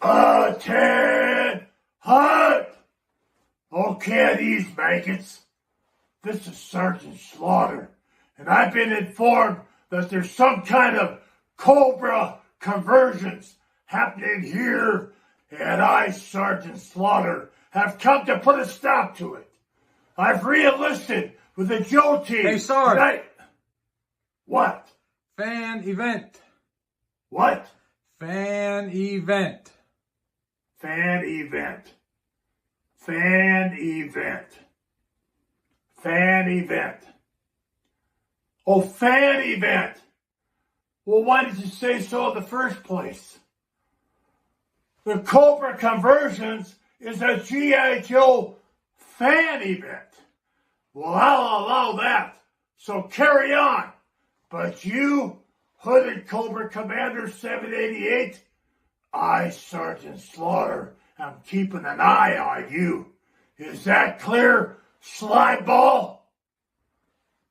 Ted Hunt! Okay, these maggots. This is Sergeant Slaughter, and I've been informed that there's some kind of Cobra Convergence happening here, and I, Sergeant Slaughter, have come to put a stop to it. I've re-enlisted with the Joe team. Hey, Sarge. What? Fan event. What? Fan event. Fan event. Fan event. Fan event. Oh, fan event. Well, why did you say so in the first place? The Cobra Convergence is a G.I. Joe fan event. Well, I'll allow that. So carry on. But you, Hooded Cobra Commander 788, I, Sergeant Slaughter, am keeping an eye on you. Is that clear, slime ball?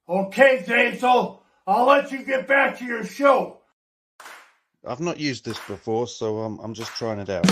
Okay, Zazel, I'll let you get back to your show. I've not used this before, so I'm just trying it out.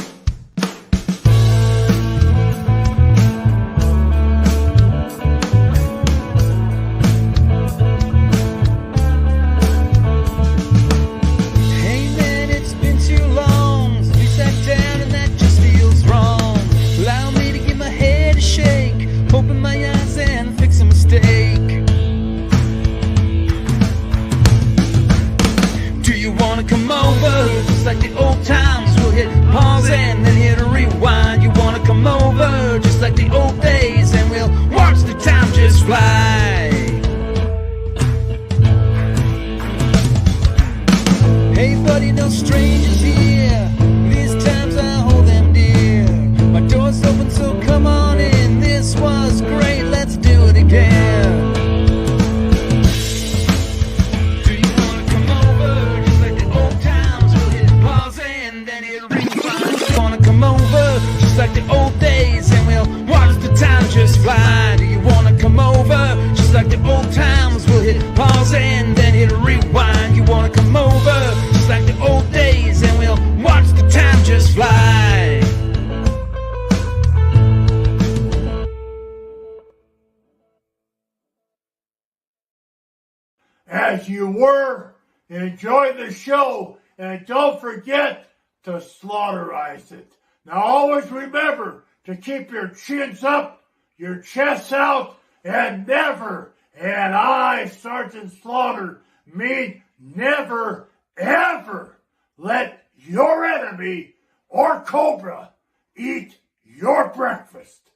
As you were, enjoy the show, and don't forget to slaughterize it. Now always remember to keep your chins up, your chests out, and never, and I, Sergeant Slaughter, mean never, ever let your enemy or Cobra eat your breakfast.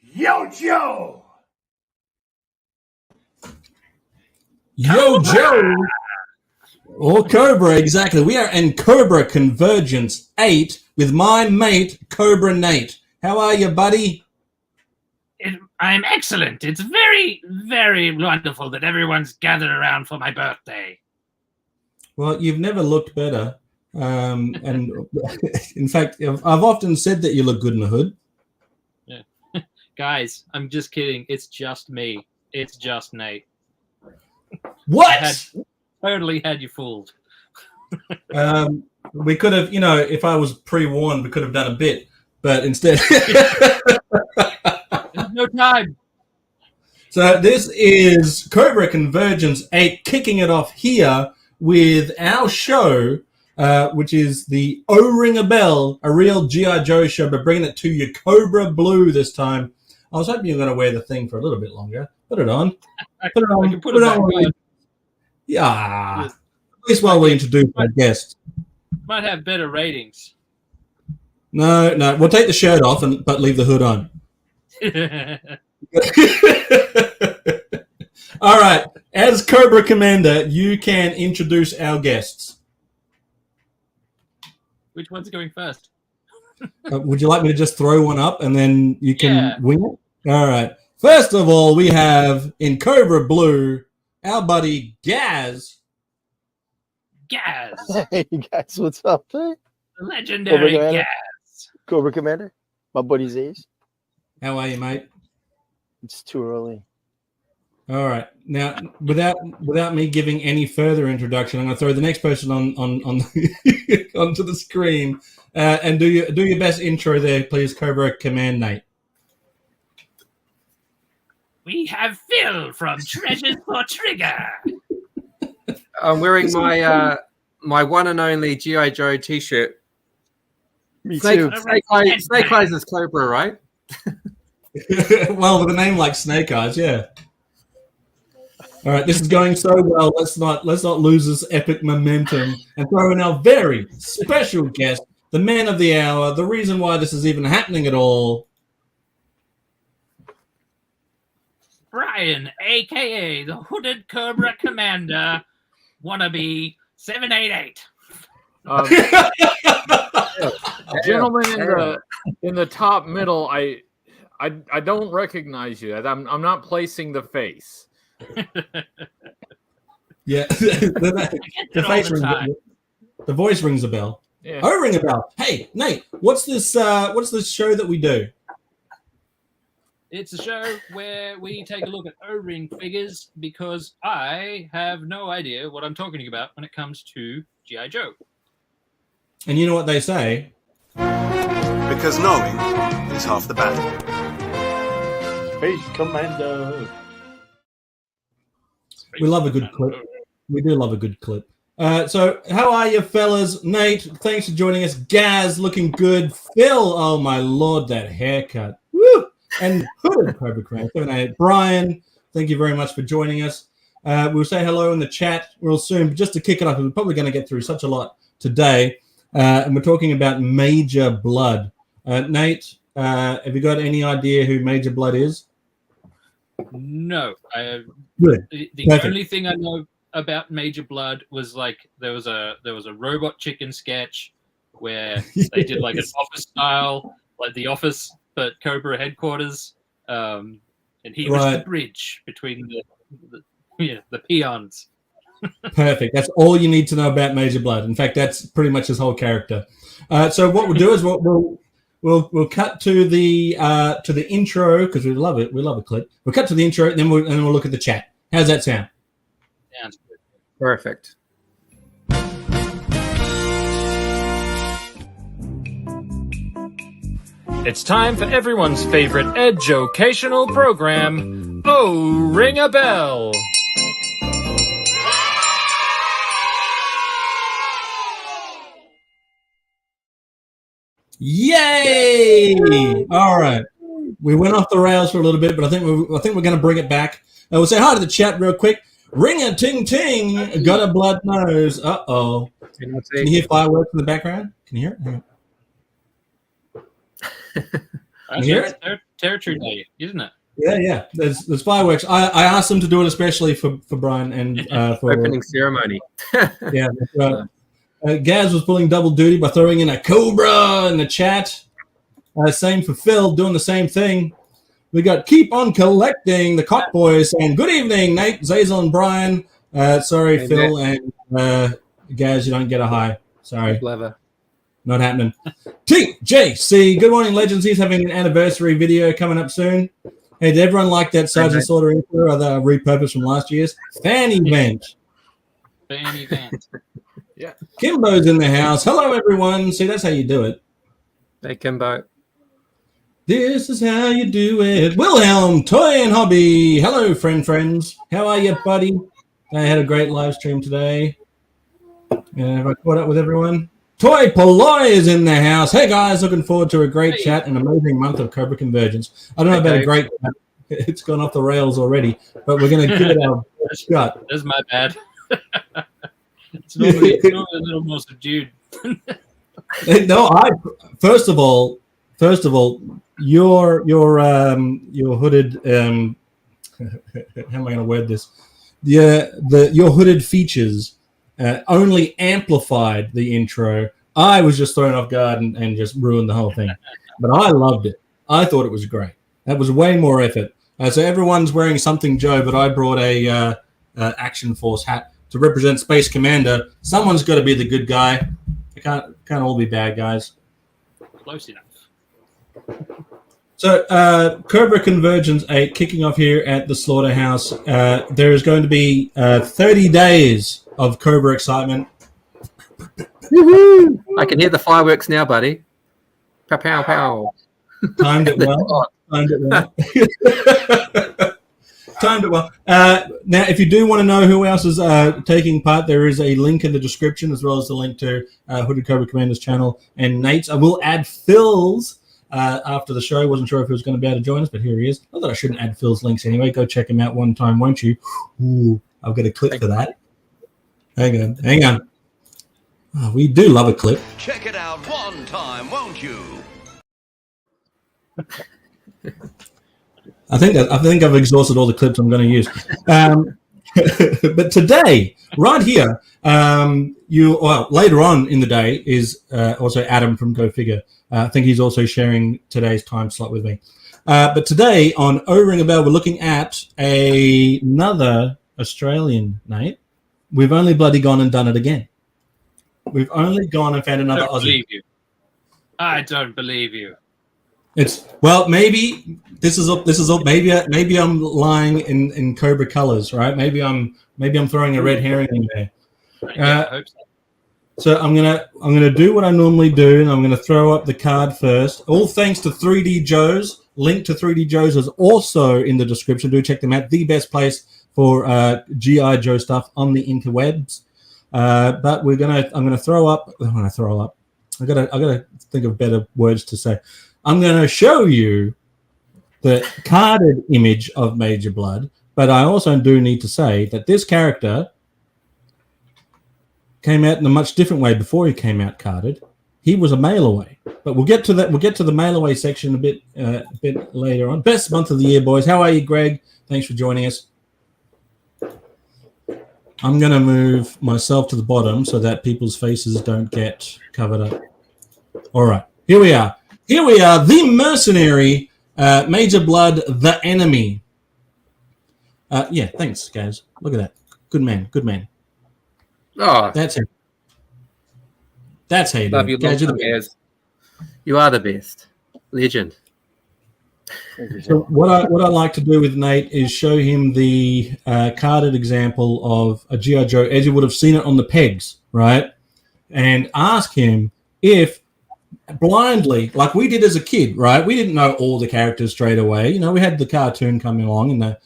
Yo, Joe! Yo, Joe! Or Cobra, exactly. We are in Cobra Convergence 8 with my mate, Cobra Nate. How are you, buddy? I'm excellent. It's very, very wonderful that everyone's gathered around for my birthday. Well, you've never looked better. And in fact, I've often said that you look good in the hood. Yeah. Guys, I'm just kidding. It's just me. It's just Nate. What? Totally had you fooled. We could have, if I was pre-warned, we could have done a bit, but instead... There's no time. So this is Cobra Convergence 8, kicking it off here with our show, which is the O-Ring a Bell, a real G.I. Joe show, but bringing it to you Cobra Blue this time. I was hoping you were going to wear the thing for a little bit longer. Put it on. Put it on. Put it on. Yeah. At least while we introduce our guest. Might have better ratings. No. We'll take the shirt off, but leave the hood on. All right. As Cobra Commander, you can introduce our guests. Which one's going first? Would you like me to just throw one up and then you can wing it? All right. First of all, we have in Cobra Blue our buddy Gaz. Gaz. Hey guys, what's up? Hey? The legendary Gaz. Cobra Commander. My buddy Zaze. How are you, mate? It's too early. All right. Now, without me giving any further introduction, I'm going to throw the next person on onto the screen and do your best intro there, please, Cobra Command Nate. We have Phil from Treasures for Trigger. I'm wearing my my one and only G.I. Joe T-shirt. Me too. Snake Eyes is Cobra, right? Well, with a name like Snake Eyes, yeah. All right, this is going so well. Let's not lose this epic momentum and throw in our very special guest, the man of the hour, the reason why this is even happening at all. Bryan, a.k.a. the Hooded Cobra Commander, wannabe 788. Gentlemen in the top middle, I don't recognize you. I'm not placing the face. Yeah, the face rings. The voice rings a bell. Yeah. Oh, ring a bell. Hey, Nate, what's this? What's this show that we do? It's a show where we take a look at O-ring figures because I have no idea what I'm talking about when it comes to G.I. Joe. And you know what they say? Because knowing is half the battle. Space Commando. We love a good clip. We do love a good clip. So how are you, fellas? Nate, thanks for joining us. Gaz, looking good. Phil, oh my lord, that haircut. Woo! And Hooded Cobra Convergence. Bryan, thank you very much for joining us. We'll say hello in the chat real soon. But just to kick it off, we're probably going to get through such a lot today. And we're talking about Major Bludd. Nate, have you got any idea who Major Bludd is? No. Good. The only thing I know about Major Bludd was like there was a Robot Chicken sketch where they did like an office style, like The Office, but Cobra headquarters, and he was the bridge between the peons. Perfect. That's all you need to know about Major Bludd. In fact, that's pretty much his whole character. So what we'll do is we'll cut to the intro because we love it. We love a clip. We'll cut to the intro and then we'll look at the chat. How's that sound? Sounds good. Perfect. It's time for everyone's favorite educational program, Oh, Ring a Bell. Yay! All right. We went off the rails for a little bit, but I think we're going to bring it back. We'll say hi to the chat real quick. Ring a ting ting, got a blood nose. Uh-oh. Can you hear fireworks in the background? Can you hear it? Can you hear it? Territory Day, isn't it? Yeah. There's fireworks. I asked them to do it especially for Bryan and for Opening ceremony. Yeah. Gaz was pulling double duty by throwing in a Cobra in the chat. Same for Phil, doing the same thing. We got Keep On Collecting, the Cock Boys, saying, good evening, Nate, Zazel, and Bryan. Sorry, hey, Phil and Gaz, you don't get a hi. Sorry. Clever. Not happening. TJC, good morning, Legends. He's having an anniversary video coming up soon. Hey, did everyone like that Sergeant Slaughter intro or the repurpose from last year's? Fan event. Fan event. Yeah. Kimbo's in the house. Hello, everyone. See, that's how you do it. Hey, Kimbo. This is how you do it. Wilhelm, Toy and Hobby. Hello, friends. How are you, buddy? I had a great live stream today. Have I caught up with everyone? Toy Polloy is in the house. Hey, guys. Looking forward to a great chat and amazing month of Cobra Convergence. I don't know about a great chat. It's gone off the rails already, but we're going to give it our best shot. That's my bad. It's normally a little more subdued. No, first of all, your hooded how am I going to word this? Your hooded features only amplified the intro. I was just thrown off guard and just ruined the whole thing, but I loved it. I thought it was great. That was way more effort. So everyone's wearing something Joe, but I brought a Action Force hat to represent Space Commander. Someone's got to be the good guy. It can't all be bad guys. Close enough. So, Cobra Convergence 8 kicking off here at the Slaughterhouse. There is going to be 30 days of Cobra excitement. Woohoo! I can hear the fireworks now, buddy. Pow, pow, pow. Timed it well. Timed it well. Timed it well. Now, if you do want to know who else is taking part, there is a link in the description as well as the link to Hooded Cobra Commander's channel and Nate's. I will add Phil's after the show. Wasn't sure if he was going to be able to join us, but here he is. Not that I shouldn't add Phil's links anyway. Go check him out one time, won't you? Ooh, I've got a clip for that. Hang on. Oh, we do love a clip. Check it out one time, won't you? I think I've exhausted all the clips I'm going to use. But today, right here, later on in the day is also Adam from Go Figure. I think he's also sharing today's time slot with me. But today on O-Ring a Bell, we're looking at another Australian, Nate. We've only bloody gone and done it again. We've only gone and found another Aussie. I don't believe you. It's maybe this is all. Maybe I'm lying in Cobra colors, right? Maybe I'm throwing a red herring in there. I hope so. So I'm gonna do what I normally do, and I'm gonna throw up the card first. All thanks to 3D Joe's. Link to 3D Joe's is also in the description. Do check them out. The best place for GI Joe stuff on the interwebs. But I'm gonna throw up. When I throw up, I gotta think of better words to say. I'm going to show you the carded image of Major Bludd, but I also do need to say that this character came out in a much different way before he came out carded. He was a Mailaway, but we'll get to that. We'll get to the Mailaway section a bit later on. Best month of the year, boys. How are you, Greg? Thanks for joining us. I'm going to move myself to the bottom so that people's faces don't get covered up. All right, here we are. Here we are, the mercenary, Major Bludd, the enemy. Yeah, thanks, guys. Look at that. Good man. Oh, that's it. That's how you do love it. you, Guys, guys. You are the best. Legend. So what I like to do with Nate is show him the carded example of a G.I. Joe as you would have seen it on the pegs, right? And ask him if blindly, like we did as a kid, right? We didn't know all the characters straight away. You know, we had the cartoon coming along in the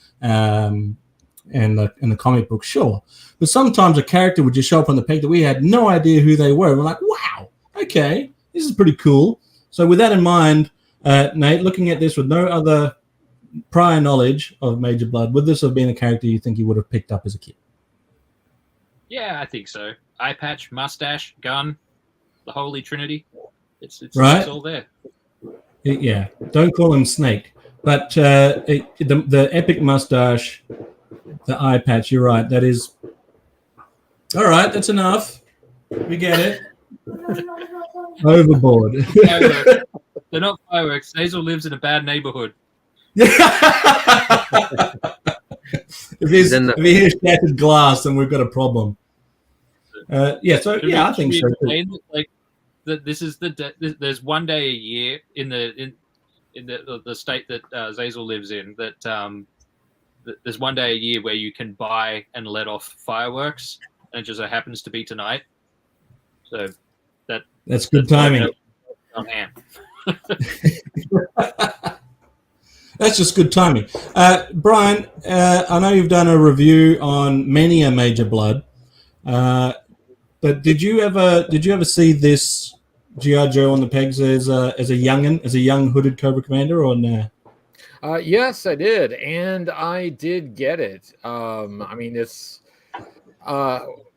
comic book, sure. But sometimes a character would just show up on the peg that we had no idea who they were. We're like, wow, okay, this is pretty cool. So with that in mind, Nate, looking at this with no other prior knowledge of Major Bludd, would this have been a character you think you would have picked up as a kid? Yeah, I think so. Eye patch, mustache, gun, the Holy Trinity. It's right. It's all there. Yeah, don't call him Snake, but the epic mustache, the eye patch. You're right. That is all right. That's enough. We get it. Overboard. They're not fireworks. Hazel lives in a bad neighborhood. If he hears shattered glass, then we've got a problem. I think so. Like this is there's one day a year in the state that Zazel lives in that there's one day a year where you can buy and let off fireworks, and it just so happens to be tonight. So that's good timing. On hand. That's just good timing. Brian, I know you've done a review on many a Major Bludd, but did you ever see this G.I. Joe on the pegs as a young hooded Cobra Commander, or no? Yes, I did, and I did get it. I mean, it's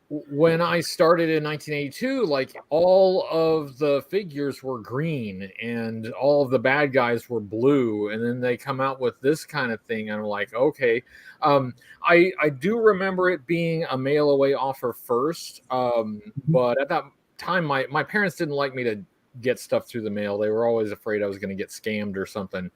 when I started in 1982, like all of the figures were green and all of the bad guys were blue, and then they come out with this kind of thing. And I'm like, okay. I do remember it being a mail away offer first, but at that time, my parents didn't like me to get stuff through the mail. They were always afraid I was going to get scammed or something.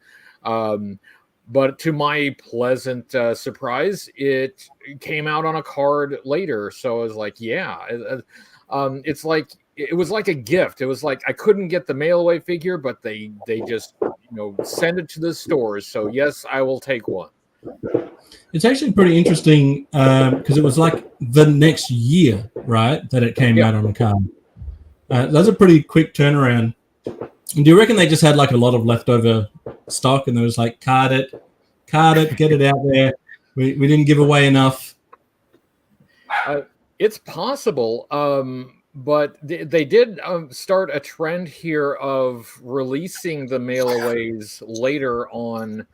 But to my pleasant surprise, it came out on a card later. So I was like, yeah, it's like, it was like a gift. It was like, I couldn't get the mail away figure, but they just send it to the stores. So yes, I will take one. It's actually pretty interesting because it was like the next year, right, that it came out on a card. That's a pretty quick turnaround. And do you reckon they just had like a lot of leftover stock and they was like, card it, get it out there. We didn't give away enough. It's possible, but they did start a trend here of releasing the mailaways later on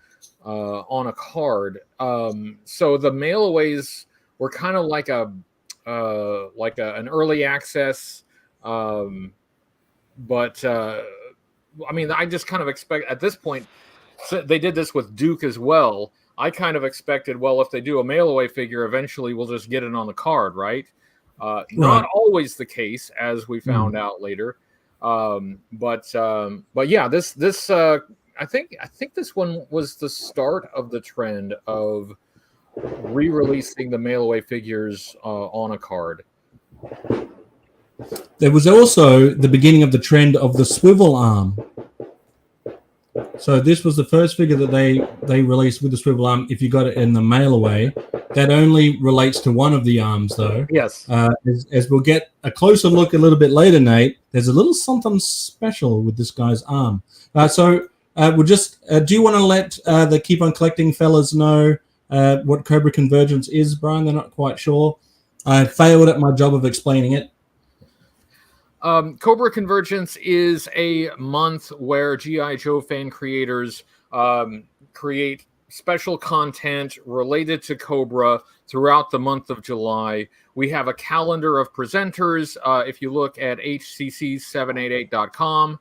a card. So the mailaways were kind of like an early access, but I mean, I just kind of expect at this point, so they did this with Duke as well. I kind of expected, well, if they do a mail-away figure, eventually we'll just get it on the card, right? Not always the case, as we found out later. But yeah, this I think this one was the start of the trend of re-releasing the mail-away figures on a card. There was also the beginning of the trend of the swivel arm. So this was the first figure that they released with the swivel arm. If you got it in the mail away, that only relates to one of the arms, though. Yes. As we'll get a closer look a little bit later, Nate, there's a little something special with this guy's arm. So we'll just do you want to let the Keep on Collecting fellas know what Cobra Convergence is, Brian? They're not quite sure. I failed at my job of explaining it. Cobra Convergence is a month where G.I. Joe fan creators create special content related to Cobra throughout the month of July. We have a calendar of presenters. If you look at hcc788.com,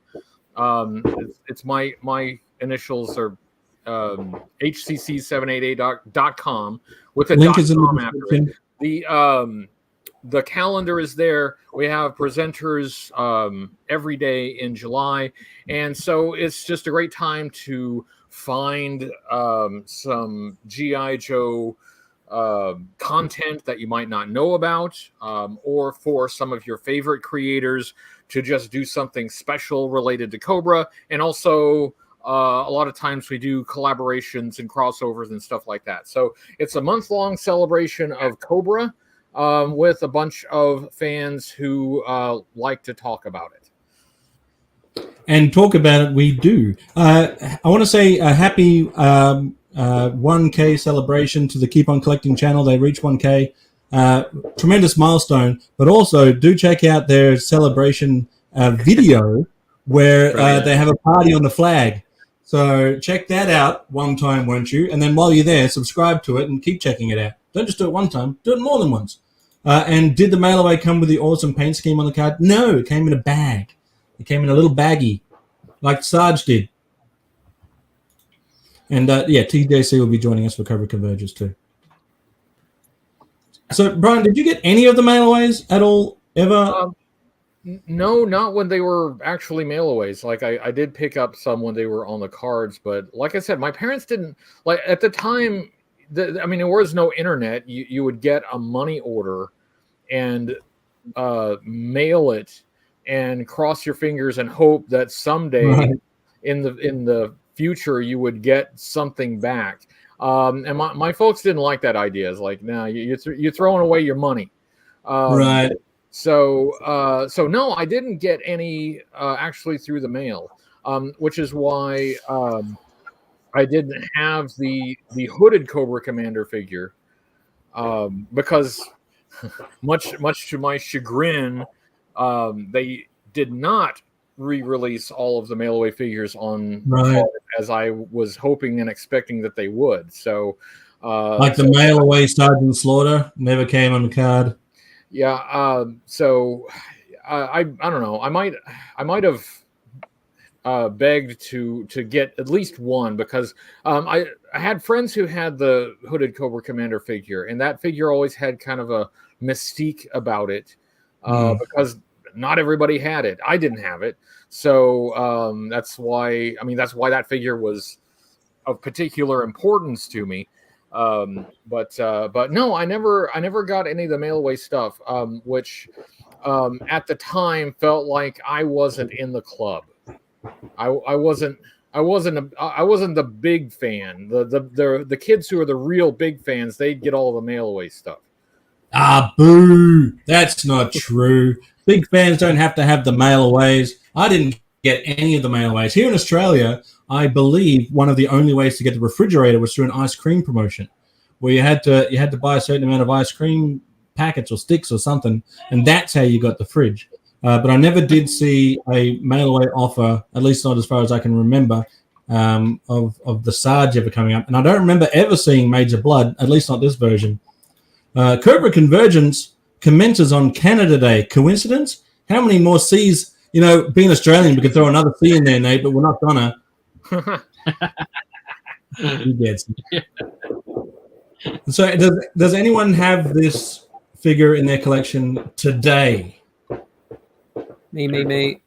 it's my initials are hcc788.com with a link is in .com the after description. it. The calendar is there. We have presenters every day in July. And so it's just a great time to find some G.I. Joe content that you might not know about, or for some of your favorite creators to just do something special related to Cobra. And also, a lot of times we do collaborations and crossovers and stuff like that. So it's a month-long celebration of Cobra, with a bunch of fans who like to talk about it. And talk about it, we do. I want to say a happy 1K celebration to the Keep on Collecting channel. They reached 1K. Tremendous milestone. But also, do check out their celebration video where they have a party on the flag. So check that out one time, won't you? And then while you're there, subscribe to it and keep checking it out. Don't just do it one time. Do it more than once. And did the mail-away come with the awesome paint scheme on the card? No, it came in a bag. It came in a little baggie, like Sarge did. And, TJC will be joining us for Cobra Convergence too. So, Brian, did you get any of the mail-aways at all, ever? No, not when they were actually mail-aways. Like, I did pick up some when they were on the cards. But like I said, my parents didn't... Like, at the time... there was no internet. You would get a money order and mail it and cross your fingers and hope that someday in the future you would get something back. And my folks didn't like that idea. It's like, no, you're throwing away your money. Right. So no, I didn't get any actually through the mail, which is why I didn't have the hooded Cobra Commander figure because much to my chagrin, they did not re-release all of the mail-away figures on card as I was hoping and expecting that they would. So, like the mail-away Sergeant Slaughter never came on the card. Yeah. So I don't know. I might have begged to get at least one because I had friends who had the hooded Cobra Commander figure, and that figure always had kind of a mystique about it because not everybody had it. I didn't have it, so that's why that figure was of particular importance to me. But no, I never got any of the mail-away stuff, which at the time felt like I wasn't in the club. I wasn't I wasn't the big fan. The kids who are the real big fans, they'd get all the Mailaway stuff. Ah, boo! That's not true. Big fans don't have to have the Mailaways. I didn't get any of the Mailaways. Here in Australia, I believe one of the only ways to get the refrigerator was through an ice cream promotion, where you had to buy a certain amount of ice cream packets or sticks or something, and that's how you got the fridge. But I never did see a Mailaway offer, at least not as far as I can remember, of the Sarge ever coming up. And I don't remember ever seeing Major Bludd, at least not this version. Cobra Convergence commences on Canada Day. Coincidence? How many more C's? You know, being Australian, we could throw another C in there, Nate, but we're not gonna. He gets it. So does anyone have this figure in their collection today? Me.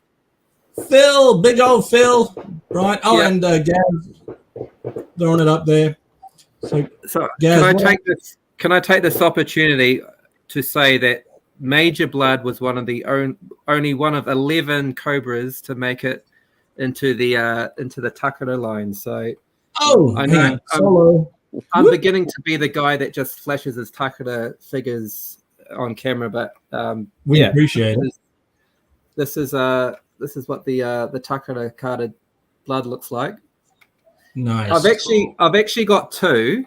Phil, big old Phil, right? Oh, yeah. And Gaz throwing it up there. So Gaz, can I take this opportunity to say that Major Bludd was one of the only one of 11 Cobras to make it into the Takara line. So I know I'm beginning to be the guy that just flashes his Takara figures on camera, but we appreciate it. This is what the Takara carded Blood looks like. Nice. I've actually got two.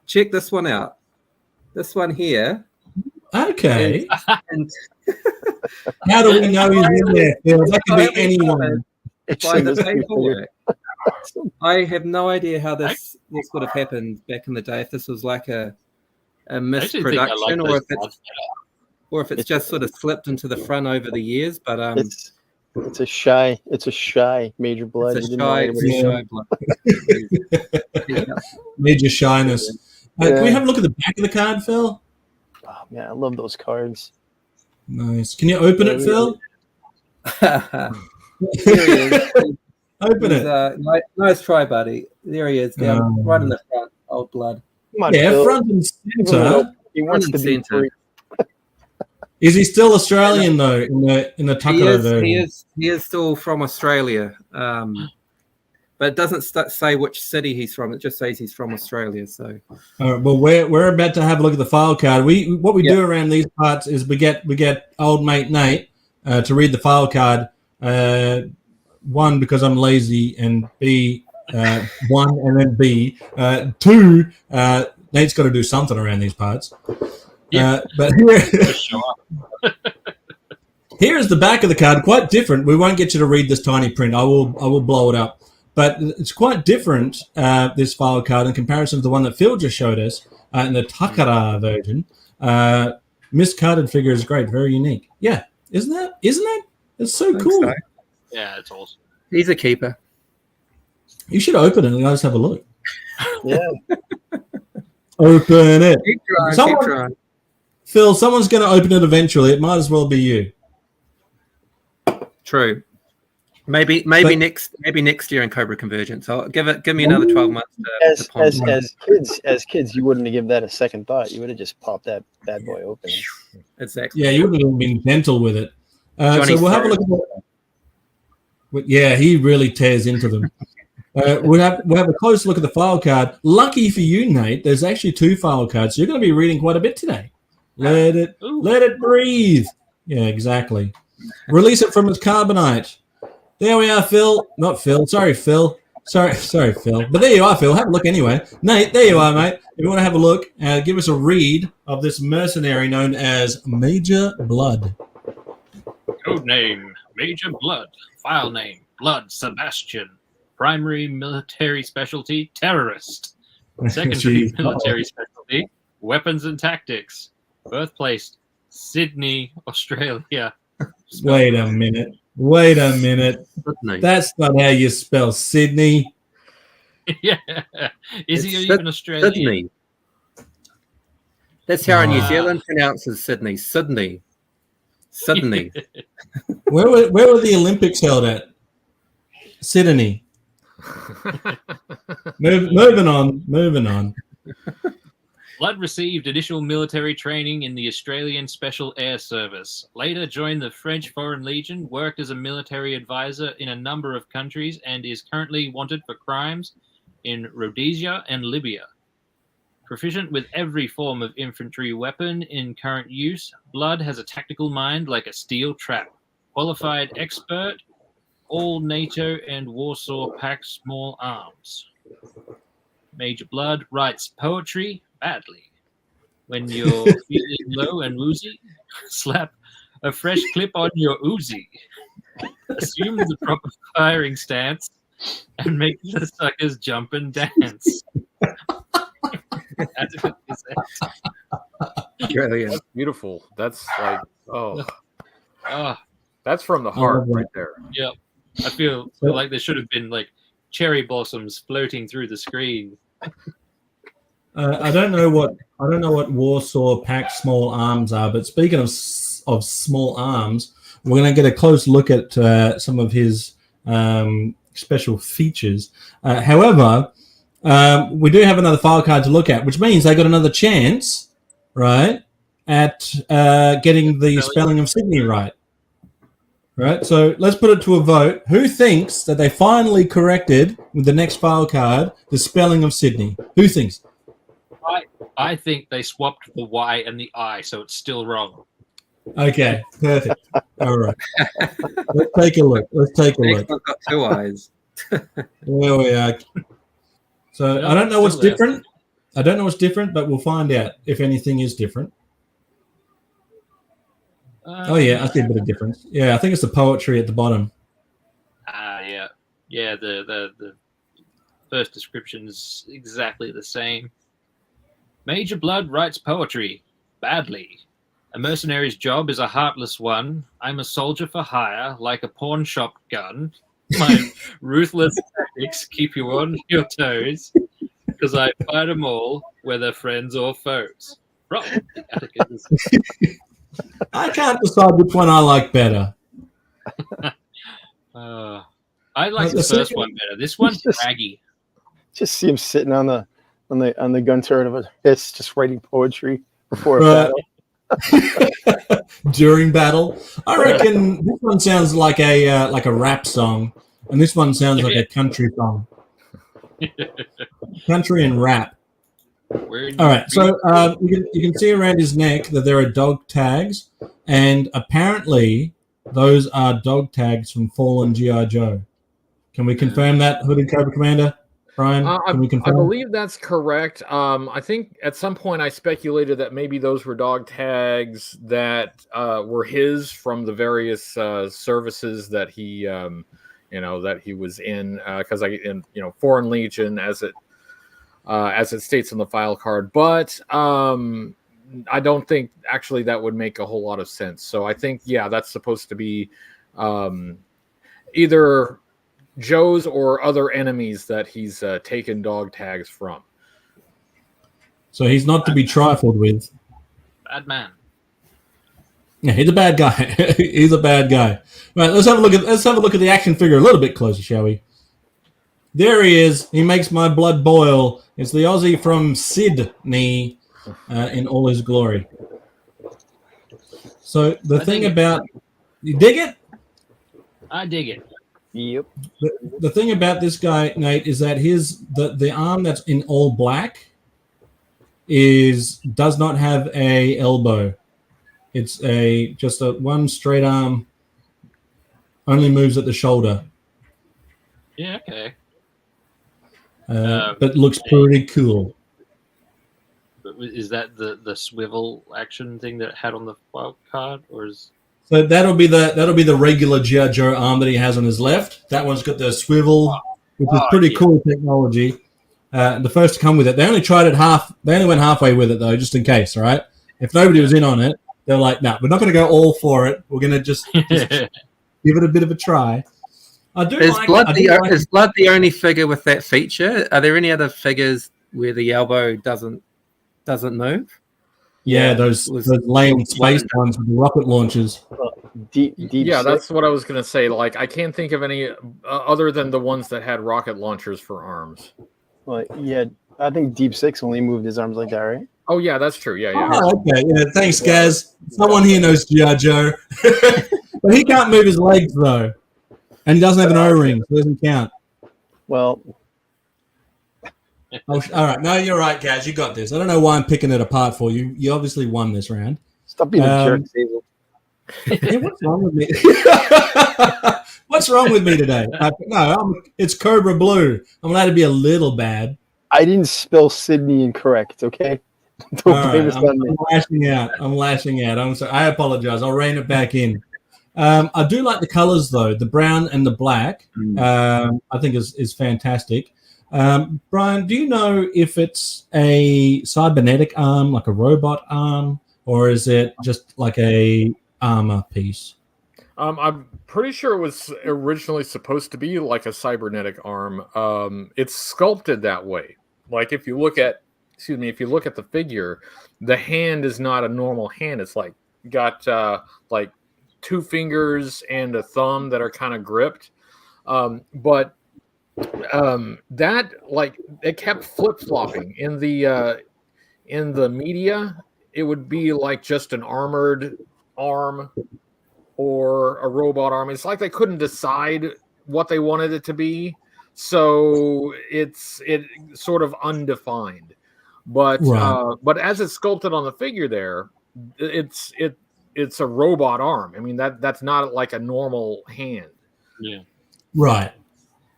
Check this one out. This one here. Okay. How do we know he's in there, Phil? That could be anyone. By the paperwork. I have no idea how this would have happened back in the day. If this was like a misproduction, or if it's just sort of slipped into the front over the years. But it's a shy Major Bludd. It's a shy Blood. Major shyness. Can we have a look at the back of the card, Phil? Oh man, I love those cards. Nice. Can you open it, Phil? Here he is. Open it. Nice try, buddy. There he is, down right in the front. Old Blood. Yeah, front and center. He wants to be free. Is he still Australian though? In the Takara version, he is still from Australia, but it doesn't say which city he's from. It just says he's from Australia. So, well, we're about to have a look at the file card. What we do around these parts is we get old mate Nate to read the file card. One, because I'm lazy, and B, one, and then B, two. Nate's got to do something around these parts. Yeah. But here is the back of the card. Quite different. We won't get you to read this tiny print. I will blow it up. But it's quite different, this file card, in comparison to the one that Phil just showed us in the Takara version. Miscarded figure is great. Very unique. Yeah. Isn't it? It's so cool. So. Yeah, it's awesome. He's a keeper. You should open it and let's have a look. Yeah. Open it. Keep trying. Phil, someone's going to open it eventually. It might as well be you. True. Maybe next year in Cobra Convergence. I'll give me another 12 months. As kids, you wouldn't have given that a second thought. You would have just popped that bad boy open. Exactly. Yeah, you would have been gentle with it. So we'll have a look at that. Yeah, he really tears into them. We'll have a close look at the file card. Lucky for you, Nate, there's actually two file cards. So you're going to be reading quite a bit today. Let it breathe. Yeah, exactly. Release it from its carbonite. There we are, Phil. Not Phil. Sorry, Phil. Sorry, Phil. But there you are, Phil. Have a look anyway. Nate, there you are, mate. If you want to have a look, give us a read of this mercenary known as Major Bludd. Code name, Major Bludd. File name, Blood Sebastian. Primary military specialty, terrorist. Secondary military specialty, weapons and tactics. Birthplace, Sydney, Australia. Wait a minute. Sydney. That's not how you spell Sydney. Yeah. Is he even Australian? Sydney. That's how New Zealand pronounces Sydney. Sydney. Where were the Olympics held at? Sydney. Moving on. Bludd received initial military training in the Australian Special Air Service. Later joined the French Foreign Legion, worked as a military advisor in a number of countries, and is currently wanted for crimes in Rhodesia and Libya. Proficient with every form of infantry weapon in current use, Bludd has a tactical mind like a steel trap. Qualified expert, all NATO and Warsaw Pact small arms. Major Bludd writes poetry badly. When you're feeling low and woozy, slap a fresh clip on your Uzi. Assume the proper firing stance and make the suckers jump and dance. That's what he said. Brilliant. That's beautiful. That's like, Oh, that's from the heart right there. yeah. I feel like there should have been like cherry blossoms floating through the screen. I don't know what Warsaw Pact small arms are, but speaking of small arms, we're going to get a close look at some of his special features. However, we do have another file card to look at, which means they got another chance, right, at getting the spelling of Sydney right. Right, so let's put it to a vote. Who thinks that they finally corrected with the next file card the spelling of Sydney? Who thinks? I think they swapped the Y and the I, so it's still wrong. Okay, perfect. All right. Let's take a look. Next one's got two eyes. There we are. So I don't know what's different. But we'll find out if anything is different. Oh yeah, I see a bit of difference. Yeah, I think it's the poetry at the bottom. Yeah. The first description's exactly the same. Major Bludd writes poetry badly. A mercenary's job is a heartless one. I'm a soldier for hire, like a pawn shop gun. My ruthless tactics keep you on your toes, because I fight them all, whether friends or foes. Roll the Atticus. I can't decide which one I like better. I like the first one better. This one's braggy. Just see him sitting on the gun turret of a hiss, just writing poetry before a battle. During battle, I reckon this one sounds like a rap song, and this one sounds like a country song. Country and rap. All right, so you can see around his neck that there are dog tags, and apparently those are dog tags from Fallen G.I. Joe. Can we confirm that, Hooded Cobra Commander? Brian, can we confirm? I believe that's correct. I think at some point I speculated that maybe those were dog tags that were his from the various services that he, that he was in, because Foreign Legion, as it states on the file card. But I don't think actually that would make a whole lot of sense. So I think, that's supposed to be either Joe's or other enemies that he's taken dog tags from. So he's not to be trifled with. Bad man. Yeah, he's a bad guy. He's a bad guy. Right, let's have a look at the action figure a little bit closer, shall we? There he is. He makes my blood boil. It's the Aussie from Sydney in all his glory. So the thing about... You dig it? I dig it. Yep. The thing about this guy, Nate, is that the arm that's in all black does not have a elbow. It's just a one straight arm, only moves at the shoulder. Yeah, okay. But looks pretty cool. Is that the swivel action thing that it had on the wild card, or is? So that'll be the regular G.I. Joe arm that he has on his left. That one's got the swivel, which is pretty cool technology. The first to come with it. They only tried it They only went halfway with it though, just in case. All right. If nobody was in on it, they're like, "No, we're not going to go all for it. We're going to just give it a bit of a try." Is Bludd the only figure with that feature? Are there any other figures where the elbow doesn't move? Yeah, those lame space ones with the rocket launchers. Deep yeah, that's what I was going to say. Like, I can't think of any other than the ones that had rocket launchers for arms. Well, yeah, I think Deep Six only moved his arms like that, right? Oh yeah, that's true. Yeah, yeah. Oh, okay. Yeah, thanks, Gaz. Someone here knows G.I. Joe. But he can't move his legs, though. And he doesn't have an O-ring, so it doesn't count. Well, all right. No, you're right, Gaz. You got this. I don't know why I'm picking it apart for you. You obviously won this round. stop being a jerk, Hazel. Hey, what's wrong with me? What's wrong with me today? It's Cobra Blue. I'm allowed to be a little bad. I didn't spell Sydney incorrect, okay? Don't blame us on me. I'm lashing out. I'm sorry. I apologize. I'll rein it back in. I do like the colors, though. The brown and the black, I think is fantastic. Brian, do you know if it's a cybernetic arm, like a robot arm, or is it just like a armor piece? I'm pretty sure it was originally supposed to be like a cybernetic arm. It's sculpted that way. Like if you look at the figure, the hand is not a normal hand. It's like got like two fingers and a thumb that are kind of gripped. But that like it kept flip-flopping in the media. It would be like just an armored arm or a robot arm. It's like they couldn't decide what they wanted it to be, so it's sort of undefined. But Right. But as it's sculpted on the figure, there, it's a robot arm. I mean that's not like a normal hand. Yeah. Right.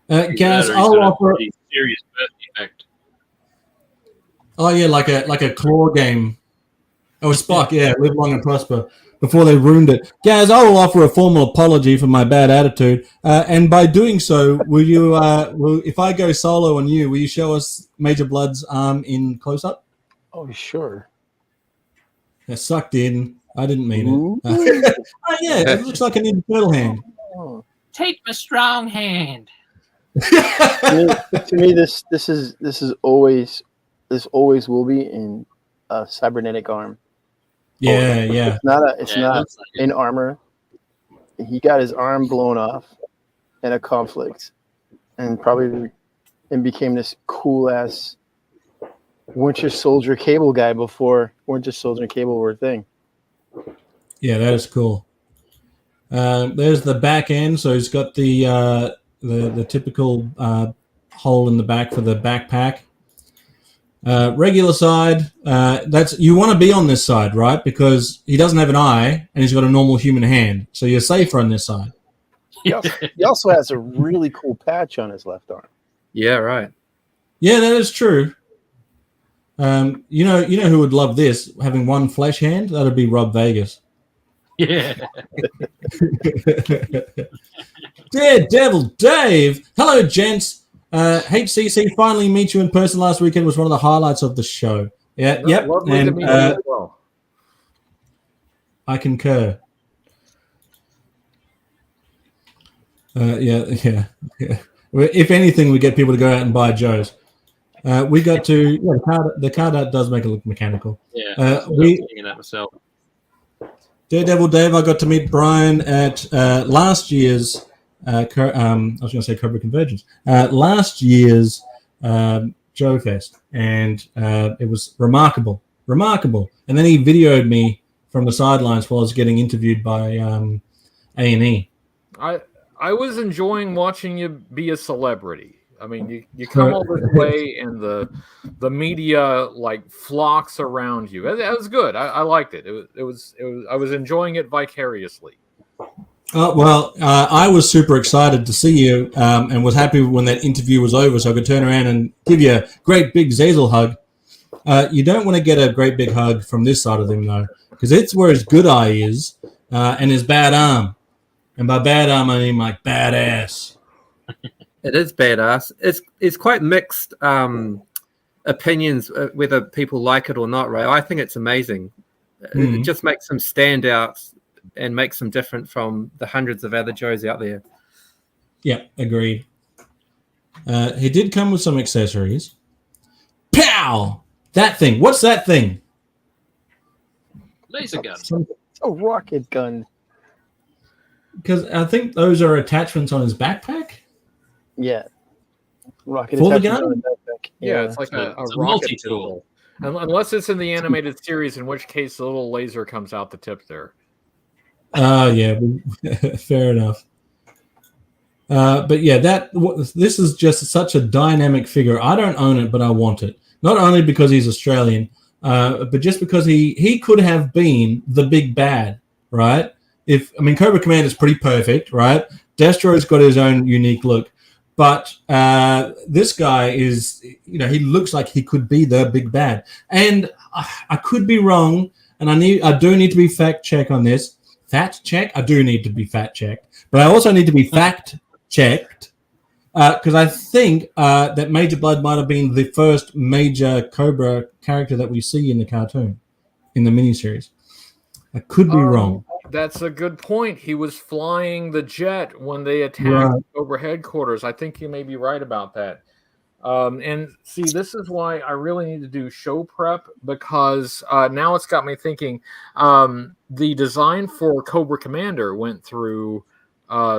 Gaz, Batteries I'll that have offer. pretty serious birth defect. Oh yeah, like a claw game. Oh, Spock. Yeah, live long and prosper. Before they ruined it, Gaz, I will offer a formal apology for my bad attitude, and by doing so, will you? If I go solo on you, will you show us Major Bludd's arm in close up? Oh, sure. I sucked in. I didn't mean it. Oh yeah, it looks like a Ninja Turtle hand. Oh. Take my strong hand. To me, this always will be in a cybernetic arm. Yeah, yeah. It's not in armor. He got his arm blown off in a conflict, and became this cool ass Winter Soldier Cable guy before Winter Soldier Cable were a thing. Yeah, that is cool. There's the back end, so he's got the typical hole in the back for the backpack. Regular side, you want to be on this side, right? Because he doesn't have an eye and he's got a normal human hand, so you're safer on this side. He also has a really cool patch on his left arm. Yeah, right. Yeah, that is true. You know who would love this? Having one flesh hand, that'd be Rob Vegas. Yeah. Daredevil Dave. Hello, gents. HCC finally meet you in person last weekend was one of the highlights of the show. Yeah, yep. Lovely to And meet you as well. I concur. Yeah. If anything, we get people to go out and buy Joe's. We got to the card art does make it look mechanical. Yeah. I'm thinking that myself. Daredevil Dave. I got to meet Brian at last year's. I was going to say Cobra Convergence. Last year's Joe Fest, and it was remarkable. And then he videoed me from the sidelines while I was getting interviewed by A&E. I was enjoying watching you be a celebrity. I mean, you come all this way, and the media like flocks around you. That was good. I liked it. It was. I was enjoying it vicariously. I was super excited to see you and was happy when that interview was over so I could turn around and give you a great big Zazel hug. You don't want to get a great big hug from this side of him, though, because it's where his good eye is and his bad arm. And by bad arm, I mean like badass. It is badass. It's quite mixed opinions whether people like it or not, Ray. I think it's amazing. Mm-hmm. It just makes them stand out and makes them different from the hundreds of other Joes out there. Yeah, agreed. He did come with some accessories. Pow! That thing. What's that thing? Laser gun. It's a rocket gun. Because I think those are attachments on his backpack. Yeah. Rocket for the attachment gun? on the backpack. Yeah, it's like a rocket multi-tool. tool. Unless it's in the animated series, in which case the little laser comes out the tip there. Yeah, fair enough. But yeah, this is just such a dynamic figure. I don't own it, but I want it. Not only because he's Australian, but just because he could have been the big bad, right? Cobra Commander is pretty perfect, right? Destro's got his own unique look, but this guy is, he looks like he could be the big bad. And I could be wrong, and I do need to be fact checked on this. Fact check? I do need to be fact checked, but I also need to be fact checked because I think that Major Bludd might have been the first major Cobra character that we see in the cartoon, in the miniseries. I could be wrong. That's a good point. He was flying the jet when they attacked Cobra headquarters. I think you may be right about that. And see, this is why I really need to do show prep, because now it's got me thinking. The design for Cobra Commander went through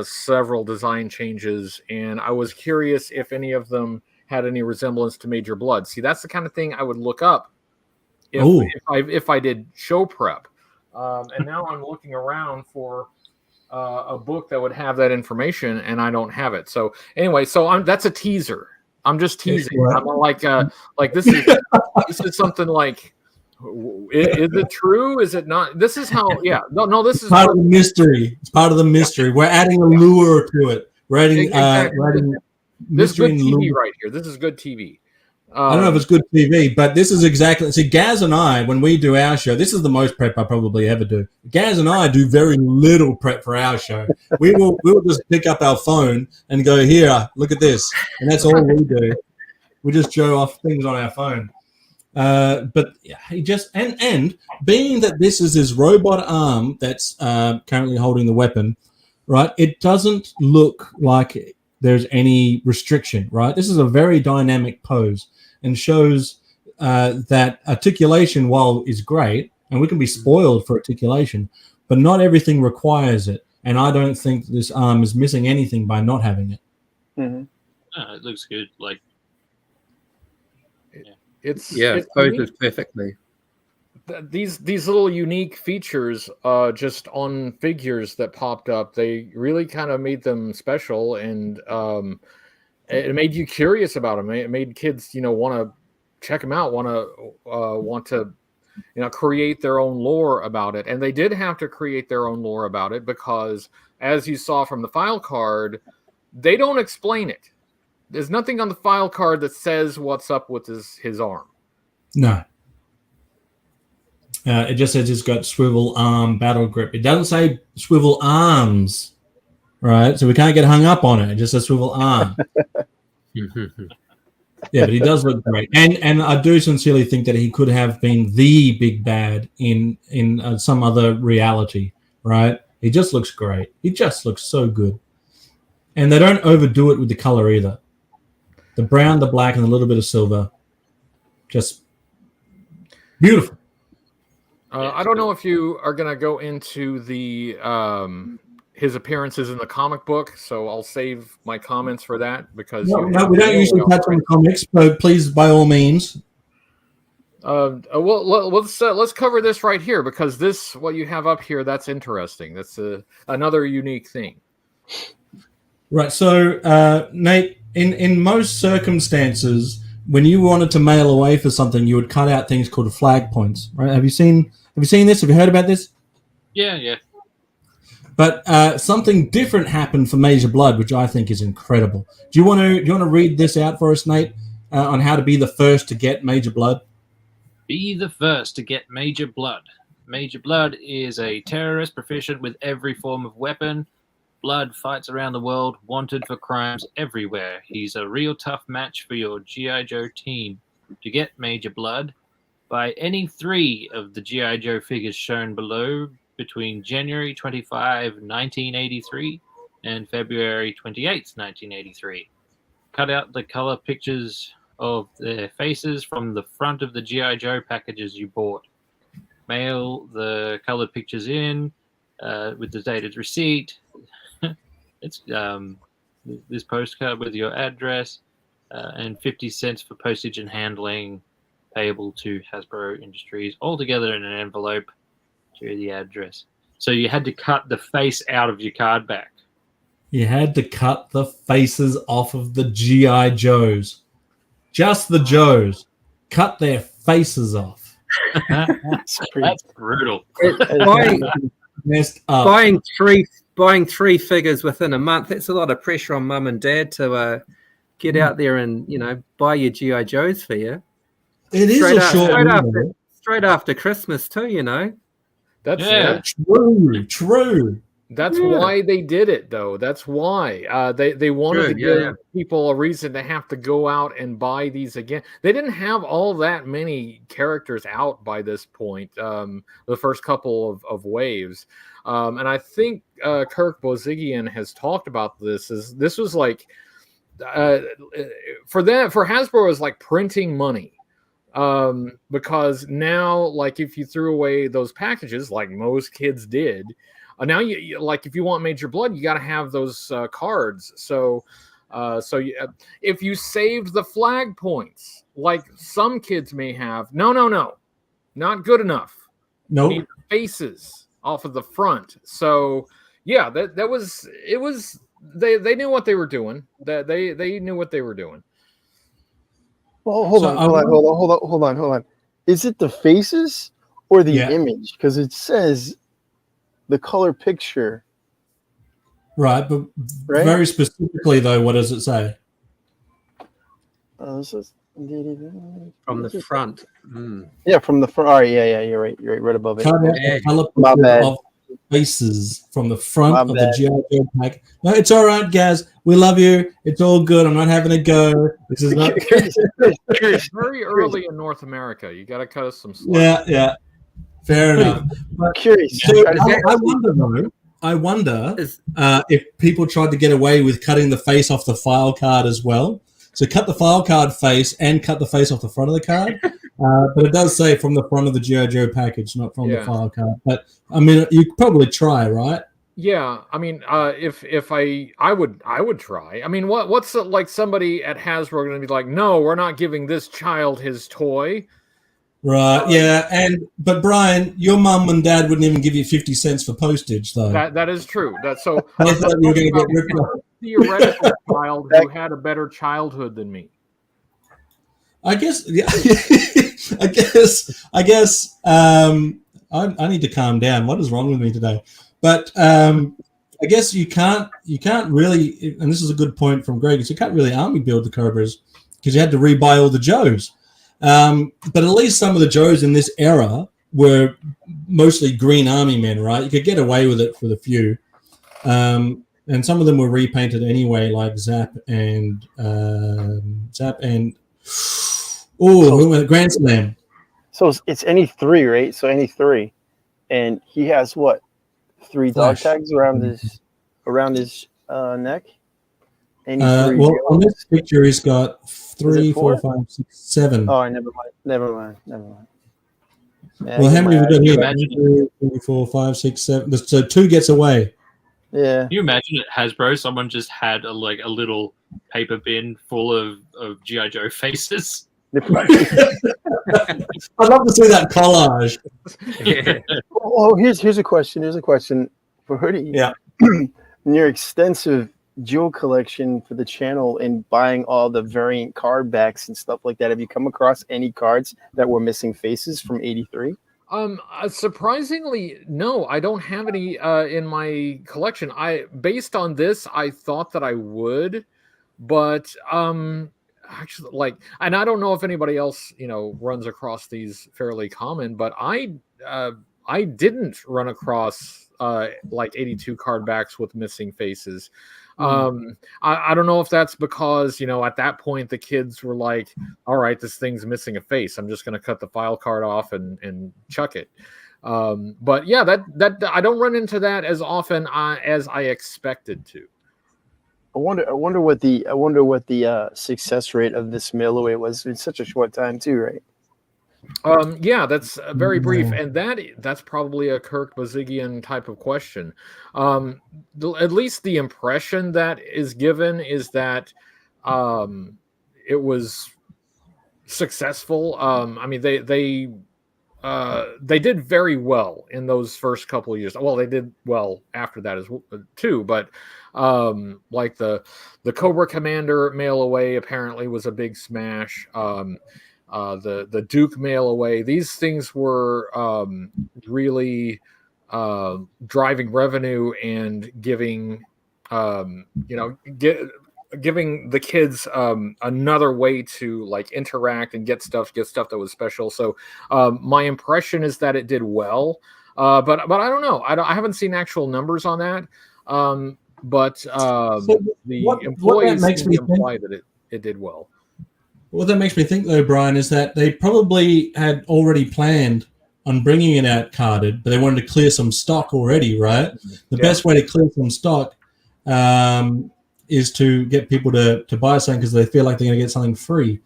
several design changes, and I was curious if any of them had any resemblance to Major Bludd. See, that's the kind of thing I would look up if I did show prep. And now I'm looking around for a book that would have that information, and I don't have it. So anyway, that's a teaser. I'm just teasing. I'm like this is something like, is it true? Is it not? This is how. Yeah. No. This is part of the mystery. It's part of the mystery. We're adding a lure to it. We're adding this is mystery good and TV lure. right here. This is good TV. I don't know if it's good TV, but this is exactly. See, Gaz and I, when we do our show, this is the most prep I probably ever do. Gaz and I do very little prep for our show. We will just pick up our phone and go, here, look at this, and that's all we do. We just show off things on our phone. But he just and being that this is his robot arm that's currently holding the weapon, right? It doesn't look like there's any restriction, right? This is a very dynamic pose and shows that articulation, while is great, and we can be spoiled for articulation, but not everything requires it. And I don't think this arm is missing anything by not having it. Mm-hmm. It looks good. Like, It's poses perfectly. These little unique features just on figures that popped up, they really kind of made them special, and it made you curious about them. It made kids, want to check them out, want to create their own lore about it. And they did have to create their own lore about it because, as you saw from the file card, they don't explain it. There's nothing on the file card that says what's up with his arm. No. It just says it's got swivel arm battle grip. It doesn't say swivel arms, right? So we can't get hung up on it. It just says swivel arm. Yeah, but he does look great. And I do sincerely think that he could have been the big bad in some other reality, right? He just looks great. He just looks so good. And they don't overdo it with the color either. The brown, the black, and a little bit of silver. Just beautiful. I don't know if you are going to go into the his appearances in the comic book, so I'll save my comments for that because no, we don't usually touch on comics, but please, by all means. Well, let's cover this right here because what you have up here, that's interesting. That's another unique thing. Right. So, Nate, in most circumstances, when you wanted to mail away for something, you would cut out things called flag points. Right? Have you seen this? Have you heard about this? Yeah. But something different happened for Major Bludd, which I think is incredible. Do you want to read this out for us, Nate, on how to be the first to get Major Bludd? Be the first to get Major Bludd. Major Bludd is a terrorist proficient with every form of weapon. Bludd fights around the world, wanted for crimes everywhere. He's a real tough match for your G.I. Joe team. To get Major Bludd, buy any 3 of the G.I. Joe figures shown below between January 25, 1983 and February 28, 1983. Cut out the color pictures of their faces from the front of the G.I. Joe packages you bought. Mail the colored pictures in with the dated receipt. It's this postcard with your address and 50 cents for postage and handling. payable to Hasbro Industries, all together in an envelope to the address. So you had to cut the face out of your card back. You had to cut the faces off of the G.I. Joes. Just the Joes. Cut their faces off. That's brutal. Messed up. Buying three figures within a month, that's a lot of pressure on mum and dad to get out there and, buy your G.I. Joes for you. It is straight after Christmas too, That's true. That's why they did it, though. That's why they wanted to give people a reason to have to go out and buy these again. They didn't have all that many characters out by this point. The first couple of waves, and I think Kirk Bozigian has talked about this. This was like for Hasbro, it was like printing money. Because now, like, if you threw away those packages, like most kids did, now you like, if you want Major Bludd, you got to have those cards. So if you saved the flag points, like some kids may have, no, not good enough. No, need the faces off of the front. So yeah, that was it. Was they knew what they were doing? That they knew what they were doing. Well, hold on. Is it the faces or the image? Because it says the color picture. Right, but very specifically, though, what does it say? This is from the front. Yeah, from the front. All right, yeah, you're right. You're right above it. My bad. Of faces from the front of the G.I. Joe pack. No, it's all right, guys. We love you. It's all good. I'm not having a go. This is not. It's very early in North America. You got to cut us some slack. Yeah. Fair enough. But curious. So I wonder if people tried to get away with cutting the face off the file card as well. So cut the file card face and cut the face off the front of the card. But it does say from the front of the G.I. Joe package, not from the file card. But I mean, you could probably try, right? Yeah, I mean, if I would try. I mean, what's like somebody at Hasbro going to be like? No, we're not giving this child his toy. Right. Yeah. But Brian, your mum and dad wouldn't even give you 50 cents for postage, though. That is true. That's so. I thought you were going to get ripped off. Theoretical child who had a better childhood than me. I guess. Yeah, I guess. I need to calm down. What is wrong with me today? But I guess you can't really. And this is a good point from Greg. You can't really army build the Cobras because you had to rebuy all the Joes. But at least some of the Joes in this era were mostly Green Army men, right? You could get away with it for the few. And some of them were repainted anyway, like Zap and Grand Slam. So it's any three, right? So any three, and he has what? 3 dog tags around his neck. Well, on this picture, he's got 3, 4, 5, 6, 7. Oh, never mind. Well, how many have we got here? 1, 2, 3, 4, 5, 6, 7. So 2 gets away. Yeah. Can you imagine at Hasbro, someone just had a little paper bin full of G.I. Joe faces? I'd love to see that collage. Yeah. Oh, here's a question. Here's a question for Hoodie. Yeah. In your extensive Joe collection for the channel and buying all the variant card backs and stuff like that, have you come across any cards that were missing faces from '83? Surprisingly, no, I don't have any in my collection. Based on this, I thought that I would, but actually, and I don't know if anybody else, runs across these fairly common, but I didn't run across 82 card backs with missing faces. I don't know if that's because, at that point the kids were like, all right, this thing's missing a face. I'm just going to cut the file card off and chuck it. But yeah, that I don't run into that as often as I expected to. I wonder what the success rate of this Mailaway was in such a short time too, right? Yeah, that's very brief, and that's probably a Kirk Bozigian type of question. At least the impression that is given is that it was successful. I mean, they did very well in those first couple of years. Well, they did well after that as too. But like the Cobra Commander Mailaway apparently was a big smash. The Duke Mailaway. These things were really driving revenue and giving giving the kids another way to like interact and get stuff that was special. So my impression is that it did well, but I don't know. I haven't seen actual numbers on that. But the employees seem to imply that it did well. What that makes me think, though, Brian, is that they probably had already planned on bringing it out carded, but they wanted to clear some stock already, right? The best way to clear some stock is to get people to buy something because they feel like they're going to get something free.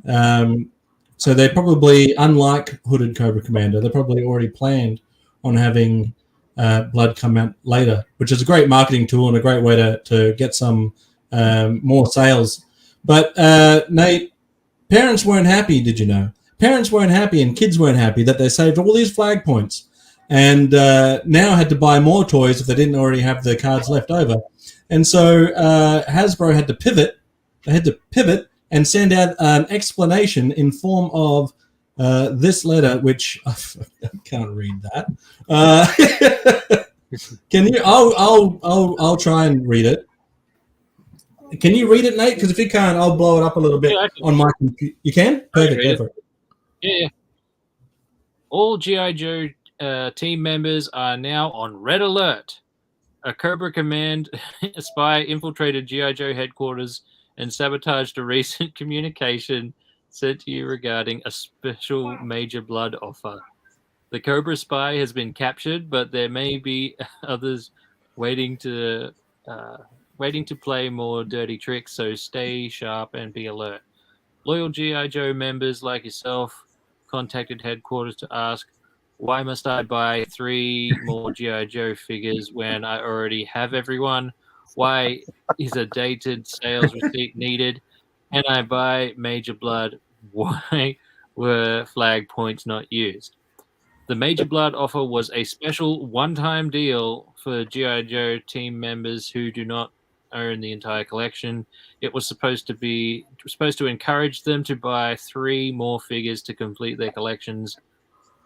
So they probably, unlike Hooded Cobra Commander, they probably already planned on having Blood come out later, which is a great marketing tool and a great way to get some more sales. But Nate, parents weren't happy, did you know? Parents weren't happy and kids weren't happy that they saved all these flag points and now had to buy more toys if they didn't already have the cards left over. And so Hasbro had to pivot. They had to pivot and send out an explanation in form of this letter, which I can't read that. Can you? I'll try and read it. Can you read it, Nate? Because if you can't, I'll blow it up a little bit on my computer. You can? Perfect. Go for it. Yeah. All G.I. Joe team members are now on red alert. A Cobra Command spy infiltrated G.I. Joe headquarters and sabotaged a recent communication sent to you regarding a special Major Bludd offer. The Cobra spy has been captured, but there may be others waiting to play more dirty tricks, so stay sharp and be alert. Loyal G.I. Joe members like yourself contacted headquarters to ask, why must I buy 3 more G.I. Joe figures when I already have everyone? Why is a dated sales receipt needed? Can I buy Major Bludd? Why were flag points not used? The Major Bludd offer was a special one-time deal for G.I. Joe team members who do not own the entire collection. It was supposed to encourage them to buy 3 more figures to complete their collections,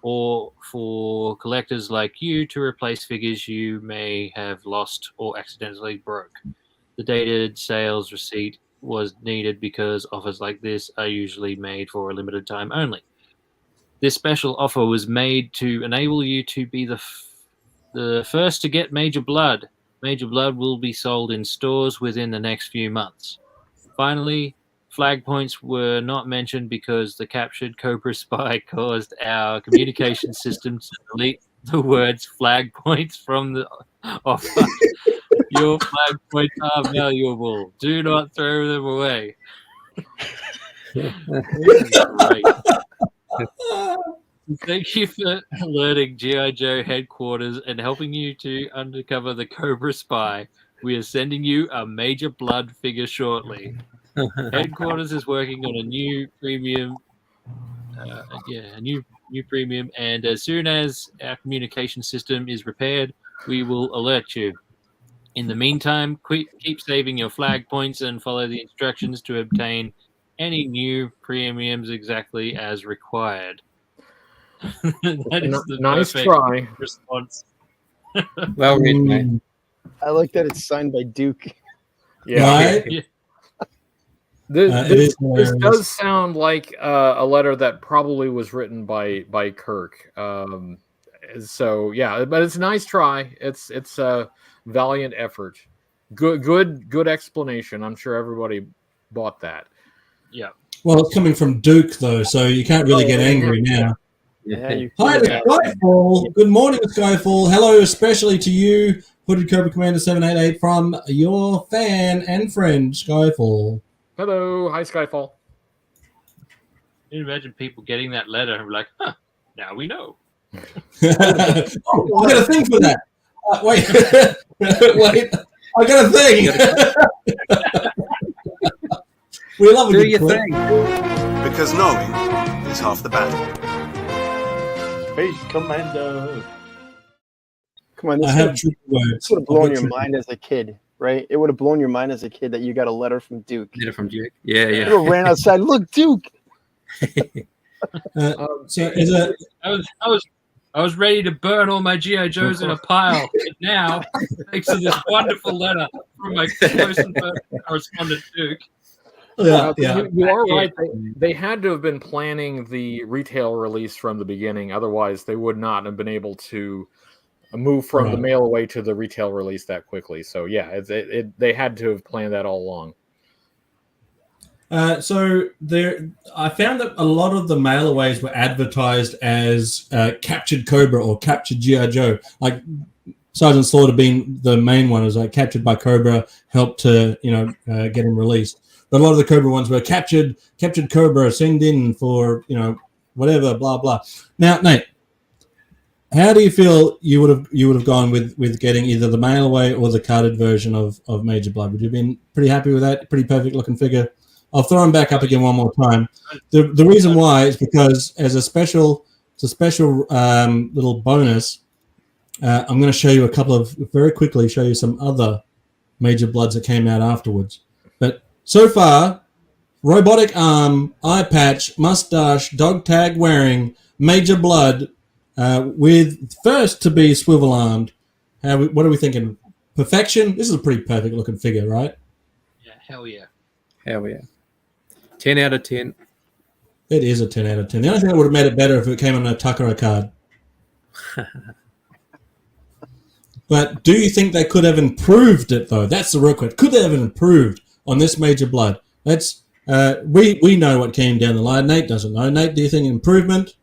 or for collectors like you to replace figures you may have lost or accidentally broke. The dated sales receipt was needed because offers like this are usually made for a limited time only. This special offer was made to enable you to be the first to get Major Bludd. Major Bludd will be sold in stores within the next few months. Finally, flag points were not mentioned because the captured Cobra spy caused our communication system to delete the words flag points from the offer. Your flag points are valuable. Do not throw them away. Great. Thank you for alerting G.I. Joe headquarters and helping you to uncover the Cobra spy. We are sending you a Major Bludd figure shortly. Headquarters is working on a new premium, new premium, and as soon as our communication system is repaired, we will alert you. In the meantime, keep saving your flag points and follow the instructions to obtain any new premiums exactly as required. That is the nice perfect try. response. Well read, mate. I like that it's signed by Duke. Yeah. Right? Yeah. This does sound like a letter that probably was written by Kirk. So yeah, but it's a nice try. It's a valiant effort. Good explanation. I'm sure everybody bought that. Yeah. Well, it's coming from Duke, though, so you can't really get angry now. Yeah, Hi to Skyfall. Good morning, Skyfall. Hello, especially to you, Hooded Cobra Commander 788, from your fan and friend, Skyfall. Hello, hi Skyfall. Can you imagine people getting that letter and be like, huh, now we know. Oh, I got a thing for that. Wait, wait, I got a thing. We love a Do good your clip. thing. Because knowing is half the battle. Space Commander. Come on, I have tricky words. this would have blown your mind as a kid, right? It would have blown your mind as a kid that you got a letter from Duke. Letter from Duke. Yeah, You yeah. would have ran outside. Look, Duke. So is it? I was ready to burn all my GI Joes in a pile, but now, thanks to this wonderful letter from my close and personal correspondent Duke. Yeah. You are right. They had to have been planning the retail release from the beginning. Otherwise, they would not have been able to move from the mail away to the retail release that quickly. So, yeah, they had to have planned that all along. So I found that a lot of the mailaways were advertised as captured Cobra or captured GI Joe. Like Sergeant Slaughter being the main one, was like captured by Cobra, helped to get him released. But a lot of the Cobra ones were captured Cobra, send in for whatever, blah blah. Now, Nate, how do you feel you would have gone with getting either the mailaway or the carded version of Major Bludd? Would you have been pretty happy with that? Pretty perfect looking figure. I'll throw him back up again one more time. The reason why is because as a special little bonus, I'm going to show you very quickly show you some other Major Bloods that came out afterwards. But so far, robotic arm, eye patch, mustache, dog tag wearing Major Bludd, with first to be swivel armed. What are we thinking? Perfection? This is a pretty perfect looking figure, right? Yeah, hell yeah. Hell yeah. 10 out of 10. It is a 10 out of 10. The only thing that would have made it better if it came on a Takara card. But do you think they could have improved it, though? That's the real question. Could they have improved on this Major Bludd? That's we know what came down the line. Nate doesn't know. Nate, do you think improvement?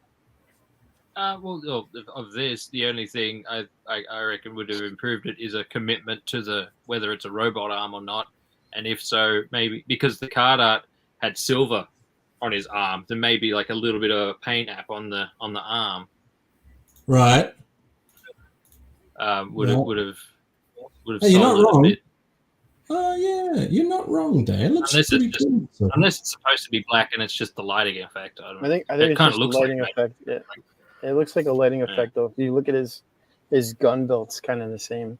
Well, of this, the only thing I reckon would have improved it is a commitment to whether it's a robot arm or not. And if so, maybe because the card art had silver on his arm, then maybe like a little bit of a paint app on the arm. Right. Would have. Hey, you're not wrong. Bit. Oh yeah, you're not wrong, Dan. Unless it's supposed to be black and it's just the lighting effect. I think it's just a lighting effect. Yeah. It looks like a lighting effect, though. If you look at his gun belt's kind of the same.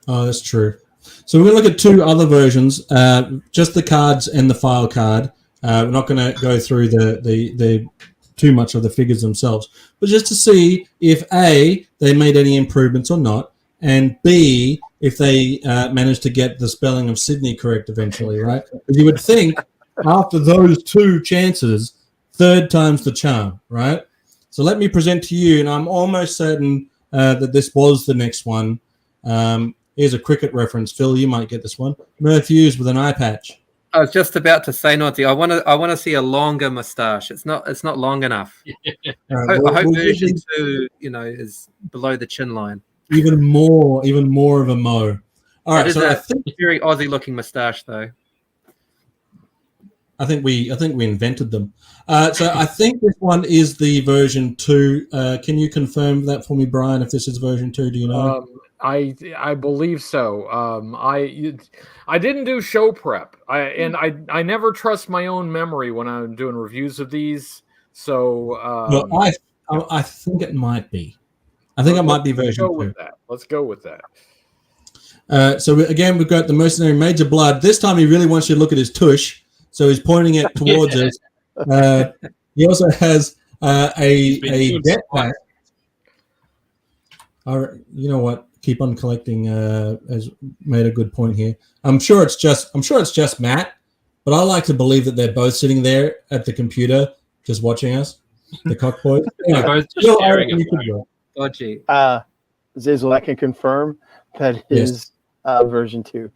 Oh, that's true. So we're going to look at two other versions, just the cards and the file card. We're not going to go through the too much of the figures themselves, but just to see if A, they made any improvements or not, and B, if they managed to get the spelling of Sydney correct eventually, right? Because you would think after those two chances, third time's the charm, right? So let me present to you, and I'm almost certain that this was the next one. Here's a cricket reference. Phil, you might get this one. Murph Hughes with an eye patch. I was just about to say, Naughty, I want to see a longer mustache. It's not long enough. I hope version 2, is below the chin line. Even more of a mo. All right, so I think very Aussie looking mustache though. I think we invented them. So I think this one is the version 2. Can you confirm that for me, Brian? If this is version 2, do you know? I believe so. I didn't do show prep. I never trust my own memory when I'm doing reviews of these. So I think it might be. I think it might be version 2. Let's go with that. So again, we've got the mercenary Major Bludd. This time he really wants you to look at his tush. So he's pointing it towards us. He also has a debt pack. You know what? Keep on collecting has made a good point here. I'm sure it's just Matt, but I like to believe that they're both sitting there at the computer just watching us. The cockboys. They're both just staring at you. Dodgy. Zizzle, I can confirm that is version 2.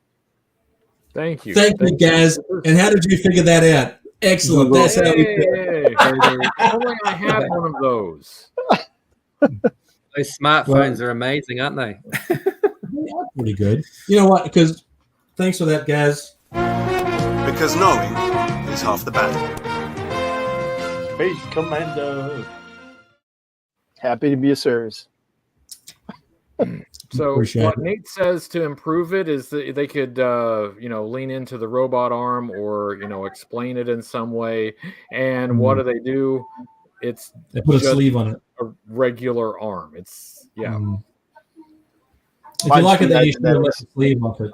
Thank you. Thank you, Gaz. And how did you figure that out? Excellent. That's how we do it. Only I had one of those. Those smartphones are amazing, aren't they? They are pretty good. You know what? Because thanks for that, Gaz. Because knowing is half the battle. Space Commander. Happy to be of service. So Appreciate what it. Nate says to improve it is that they could, lean into the robot arm or, explain it in some way. And what do? It's They put a just sleeve on it. a regular arm. It's If you like it, then you should have left the sleeve off it.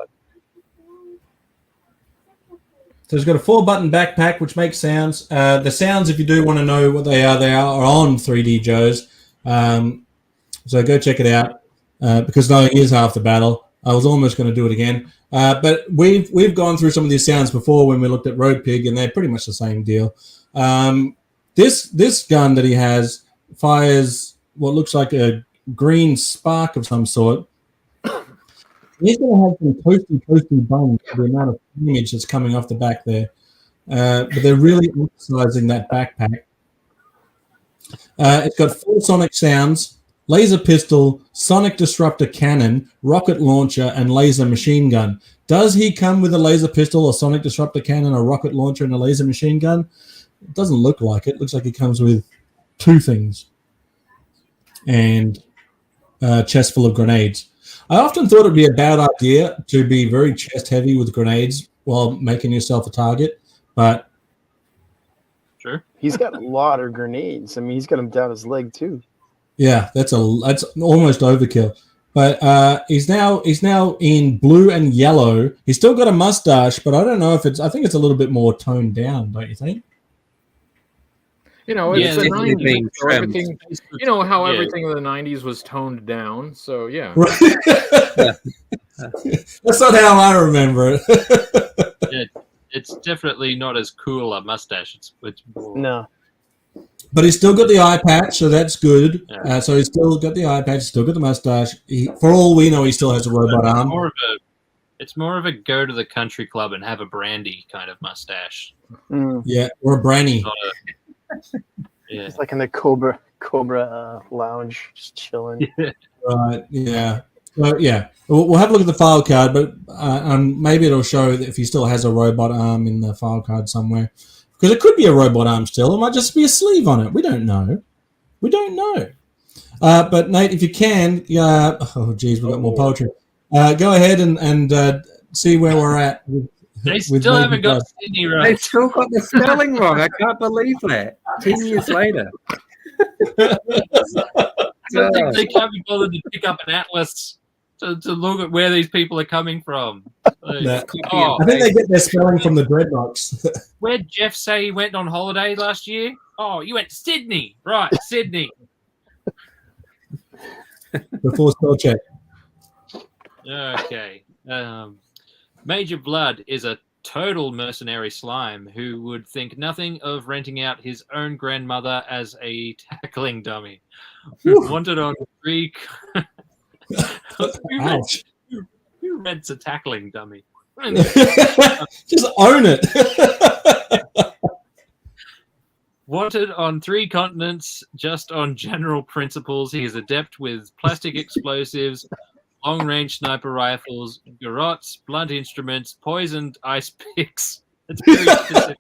So it's got a 4-button backpack, which makes sounds. The sounds, if you do want to know what they are on 3D Joe's. So go check it out, because knowing is half the battle. I was almost going to do it again. But we've gone through some of these sounds before when we looked at Road Pig, and they're pretty much the same deal. This gun that he has fires what looks like a green spark of some sort. He's going to have some toasty buns for the amount of image that's coming off the back there. But they're really emphasizing that backpack. It's got 4 sonic sounds, laser pistol, sonic disruptor cannon, rocket launcher, and laser machine gun. Does he come with a laser pistol, a sonic disruptor cannon, a rocket launcher, and a laser machine gun? It doesn't look like it. It looks like he comes with 2 things. And a chest full of grenades. I often thought it'd be a bad idea to be very chest heavy with grenades while making yourself a target, but sure, he's got a lot of grenades. I mean, he's got them down his leg too. Yeah, that's almost overkill. But he's now in blue and yellow. He's still got a mustache, but I don't know if I think it's a little bit more toned down, don't you think? It's the 90s. So everything, how everything in the 90s was toned down. So, yeah. That's not how I remember it. It's definitely not as cool a mustache. It's more... No. But he's still got the eye patch, so that's good. Yeah. So he's still got the eye patch, still got the mustache. For all we know, he still has a robot arm. It's more of a go to the country club and have a brandy kind of mustache. Yeah, or a brandy. Yeah. It's like in the Cobra lounge, just chilling. Right. Yeah. So yeah, we'll have a look at the file card, but maybe it'll show if he still has a robot arm in the file card somewhere, because it could be a robot arm still. It might just be a sleeve on it. We don't know. But Nate, if you can, oh geez, we've got more poetry. Go ahead and see where we're at. They still haven't got Sydney right. They still got the spelling wrong. I can't believe that. 10 years later. I don't think they can't be bothered to pick up an atlas to look at where these people are coming from. I think they get their spelling from the dreadlocks. Where'd Jeff say he went on holiday last year? Oh, you went to Sydney. Right, Sydney. Before spell check. Okay. Major Bludd is a total mercenary slime who would think nothing of renting out his own grandmother as a tackling dummy. Wanted on 3... Who rents a tackling dummy? Just own it. Wanted on 3 continents, just on general principles. He is adept with plastic explosives, long-range sniper rifles, garrots, blunt instruments, poisoned ice picks. It's very specific.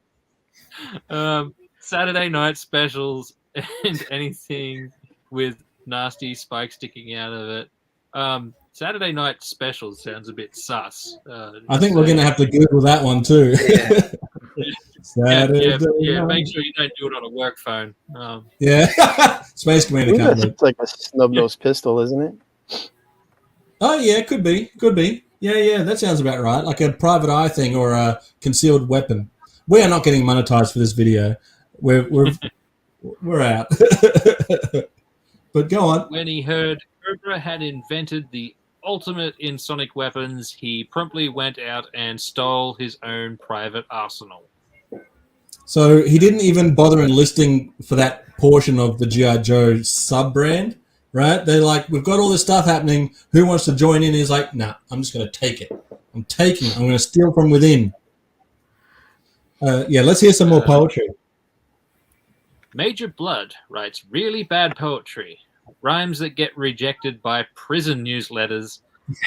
Saturday night specials and anything with nasty spikes sticking out of it. Saturday night specials sounds a bit sus. I think we're going to have to Google that one too. Yeah, make sure you don't do it on a work phone. Space Commander. It's like a snub-nosed pistol, isn't it? Oh yeah, could be. Yeah, that sounds about right. Like a private eye thing or a concealed weapon. We are not getting monetized for this video. We're out. But go on. When he heard Cobra had invented the ultimate in sonic weapons, he promptly went out and stole his own private arsenal. So he didn't even bother enlisting for that portion of the G.I. Joe sub-brand. Right? They're like, we've got all this stuff happening. Who wants to join in? He's like, nah, I'm just going to take it. I'm going to steal from within. Let's hear some more poetry. Major Bludd writes really bad poetry. Rhymes that get rejected by prison newsletters.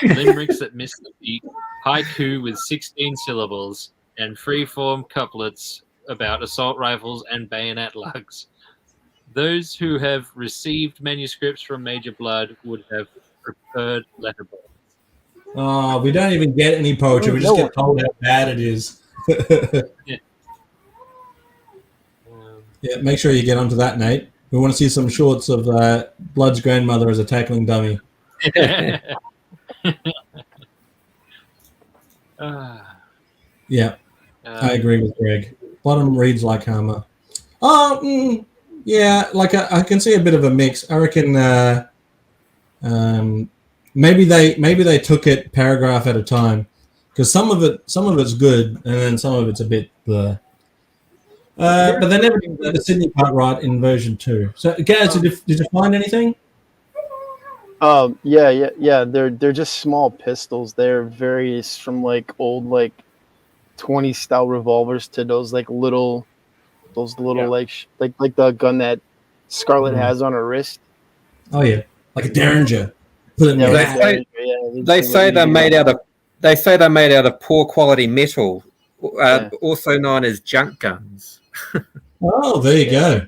Limericks that miss the beat. Haiku with 16 syllables. And free-form couplets about assault rifles and bayonet lugs. Those who have received manuscripts from Major Bludd would have preferred letterbox. Oh, we don't even get any poetry. We just get told how bad it is. Yeah, make sure you get onto that, Nate. We want to see some shorts of Bludd's grandmother as a tackling dummy. Yeah, I agree with Greg. Bottom reads like Hammer. Oh, yeah, like I can see a bit of a mix. I reckon maybe they took it paragraph at a time, because some of it's good and then some of it's a bit blur. But they never did the Sydney part right in version 2. So, Gaz, did you find anything? Yeah. They're just small pistols. They're various from like old 20 style revolvers to those little like the gun that Scarlet has on her wrist. Oh yeah, like a Derringer. Put it in your back. They say they're made out of poor quality metal, also known as junk guns. Oh, there you go.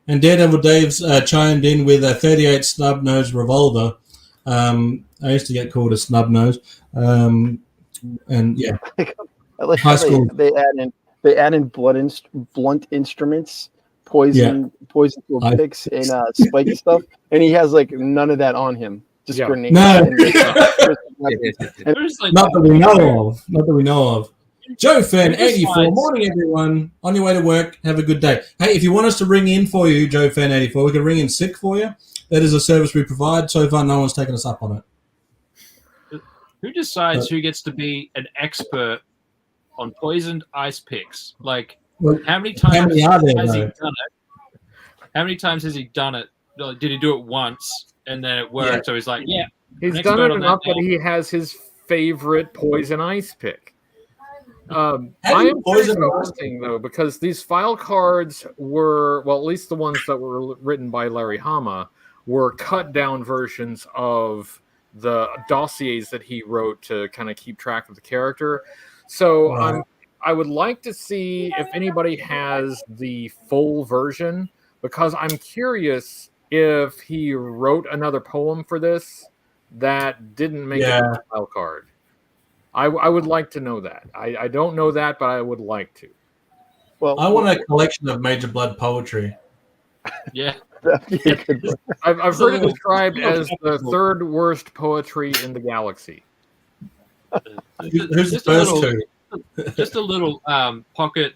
And Daredevil Dave's chimed in with a 38 snub nose revolver. I used to get called a snub nose. And yeah, I like how they add in blunt instruments, poison picks, and spiky stuff, and he has none of that on him. Just grenades. No. Not that we know of. Joe Fan 84. Morning, everyone. On your way to work, have a good day. Hey, if you want us to ring in for you, Joe Fan 84, we can ring in sick for you. That is a service we provide. So far, no one's taken us up on it. Who decides who gets to be an expert on poisoned ice picks? Like, how many times has he done it? How many times has he done it? Did he do it once and then it worked? Yeah. So he's like, yeah. He's done it enough that he has his favorite poison ice pick. I am interesting though, because these file cards were, well, at least the ones that were written by Larry Hama, were cut down versions of the dossiers that he wrote to kind of keep track of the character. So I would like to see if anybody has the full version, because I'm curious if he wrote another poem for this that didn't make it a file card. I would like to know that. I don't know that, but I would like to. Well, I want a collection of Major Bludd poetry. Yeah. I've heard it described as the third worst poetry in the galaxy. Who's the first two? Just a little pocket,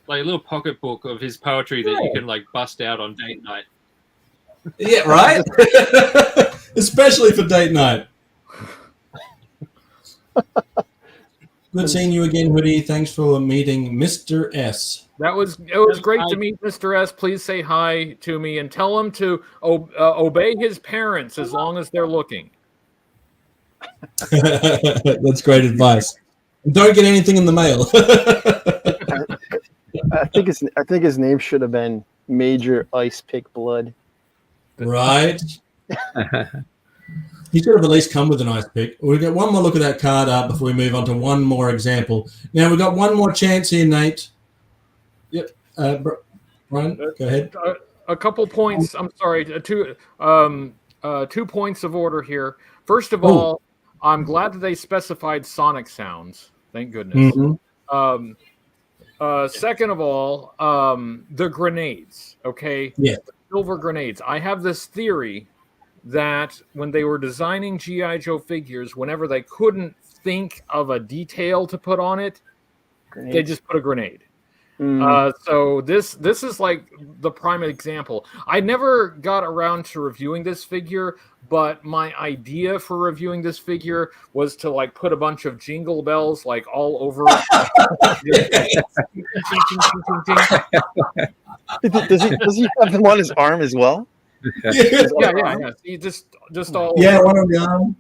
like a little pocket book of his poetry that you can bust out on date night. Yeah, right. Especially for date night. Good seeing you again, Hoodie. Thanks for meeting Mr. S. It was great to meet Mr. S. Please say hi to me and tell him to obey his parents as long as they're looking. That's great advice. Don't get anything in the mail. I think his name should have been Major Ice Pick Blood. Right. He should have at least come with an ice pick. We'll get one more look at that card before we move on to one more example. Now, we've got one more chance here, Nate. Yep. Brian, go ahead. A couple points. I'm sorry. Two points of order here. First of all, I'm glad that they specified sonic sounds. Thank goodness. Mm-hmm. Second of all, the grenades. Okay. Yeah. The silver grenades. I have this theory that when they were designing G.I. Joe figures, whenever they couldn't think of a detail to put on it, they just put a grenade. So this is like the prime example. I never got around to reviewing this figure, but my idea for reviewing this figure was to put a bunch of jingle bells all over. Does he have them on his arm as well? Yeah. He just all one on the arm.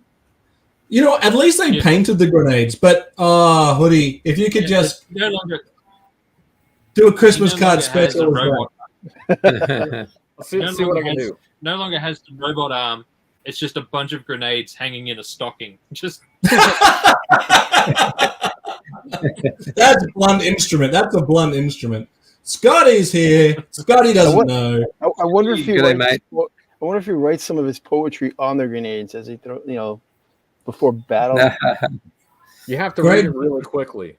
You know, at least they painted the grenades. But Hoodie, if you could just no longer do a Christmas card special. See what I can do. No longer has the robot arm. It's just a bunch of grenades hanging in a stocking. Just that's a blunt instrument. That's a blunt instrument. Scotty's here. Scotty doesn't know. I wonder if he I wonder if he writes some of his poetry on the grenades as he throw, before battle. You have to read it really quickly.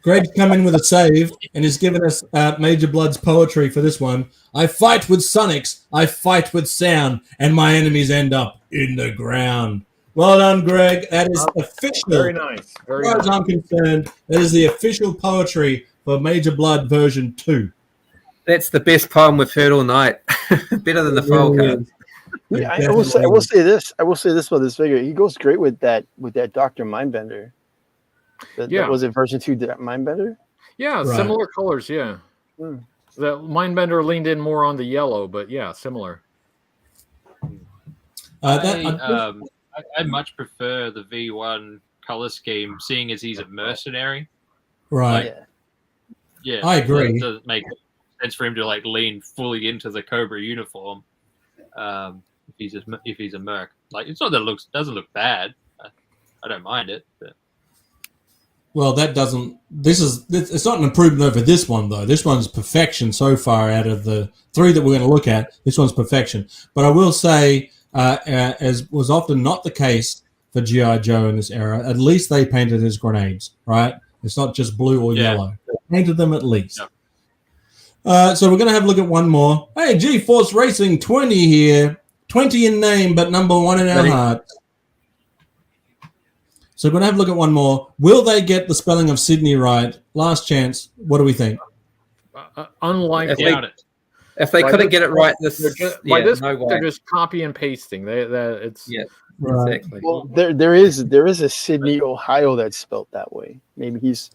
Greg's come in with a save and has given us Major Bludd's poetry for this one. I fight with sonics, I fight with sound, and my enemies end up in the ground. Well done, Greg. That is official. Very nice. As far as I'm concerned, that is the official poetry for Major Bludd version 2. That's the best poem we've heard all night. Better than the foil card. Yeah, I will say this. I will say this about this figure. He goes great with that Dr. Mindbender. That was it version 2 Mindbender? Yeah, Right. similar colors, yeah. Hmm. The Mindbender leaned in more on the yellow, but yeah, similar. I much prefer the V1 color scheme, seeing as he's a mercenary. Right. Yeah, I agree. It doesn't make sense for him to lean fully into the Cobra uniform. If he's a merc, it's not that it doesn't look bad. I don't mind it. But. Well, that doesn't. It's not an improvement over this one though. This one's perfection so far out of the 3 that we're going to look at. This one's perfection. But I will say, as was often not the case for G.I. Joe in this era, at least they painted his grenades, right? It's not just blue or yellow. They painted them at least. Yep. So we're going to have a look at one more. Hey, G-Force Racing 20 here. 20 in name, but number 1 in our hearts. So we're going to have a look at one more. Will they get the spelling of Sydney right? Last chance. What do we think? Unlikely. If they couldn't get it right, they're just copy and pasting. Exactly. Well, there is a Sydney, Ohio that's spelled that way. Maybe he's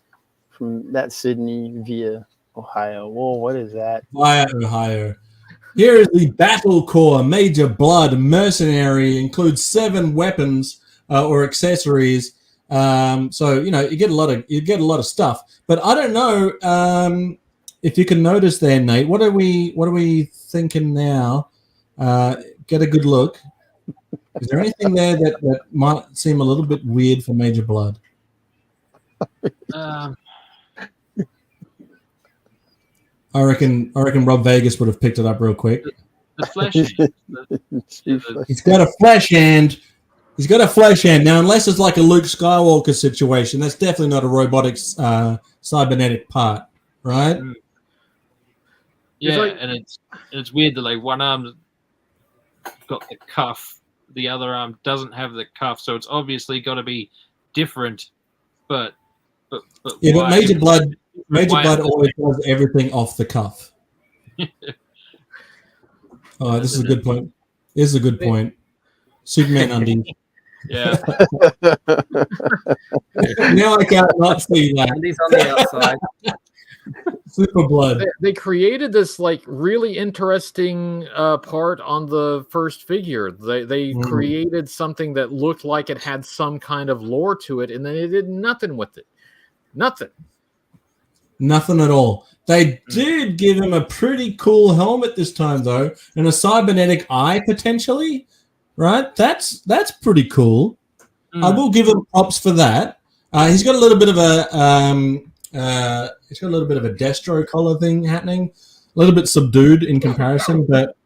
from that Sydney via Ohio. Whoa, what is that? Via Ohio. Here is the Battle Core Major Bludd Mercenary. Includes 7 weapons or accessories. So you get a lot of stuff. But I don't know if you can notice there, Nate. What are we thinking now? Get a good look. Is there anything there that might seem a little bit weird for Major Bludd? I reckon Rob Vegas would have picked it up real quick. The flesh. He's got a flesh hand. He's got a flesh hand. Now, unless it's like a Luke Skywalker situation, that's definitely not a robotic cybernetic part, right? Yeah, and it's weird that one arm's got the cuff, the other arm doesn't have the cuff, so it's obviously got to be different. But Major Bludd always does everything off the cuff. Oh, this is a good point. This is a good point. Superman undies. Yeah. Now I can't not see that. Undies on the outside. Super Blood. They created this really interesting part on the first figure. They created something that looked like it had some kind of lore to it, and then they did nothing with it. Nothing at all. They did give him a pretty cool helmet this time, though, and a cybernetic eye potentially. Right? That's pretty cool. I will give him props for that. He's got a little bit of a Destro collar thing happening. A little bit subdued in comparison, but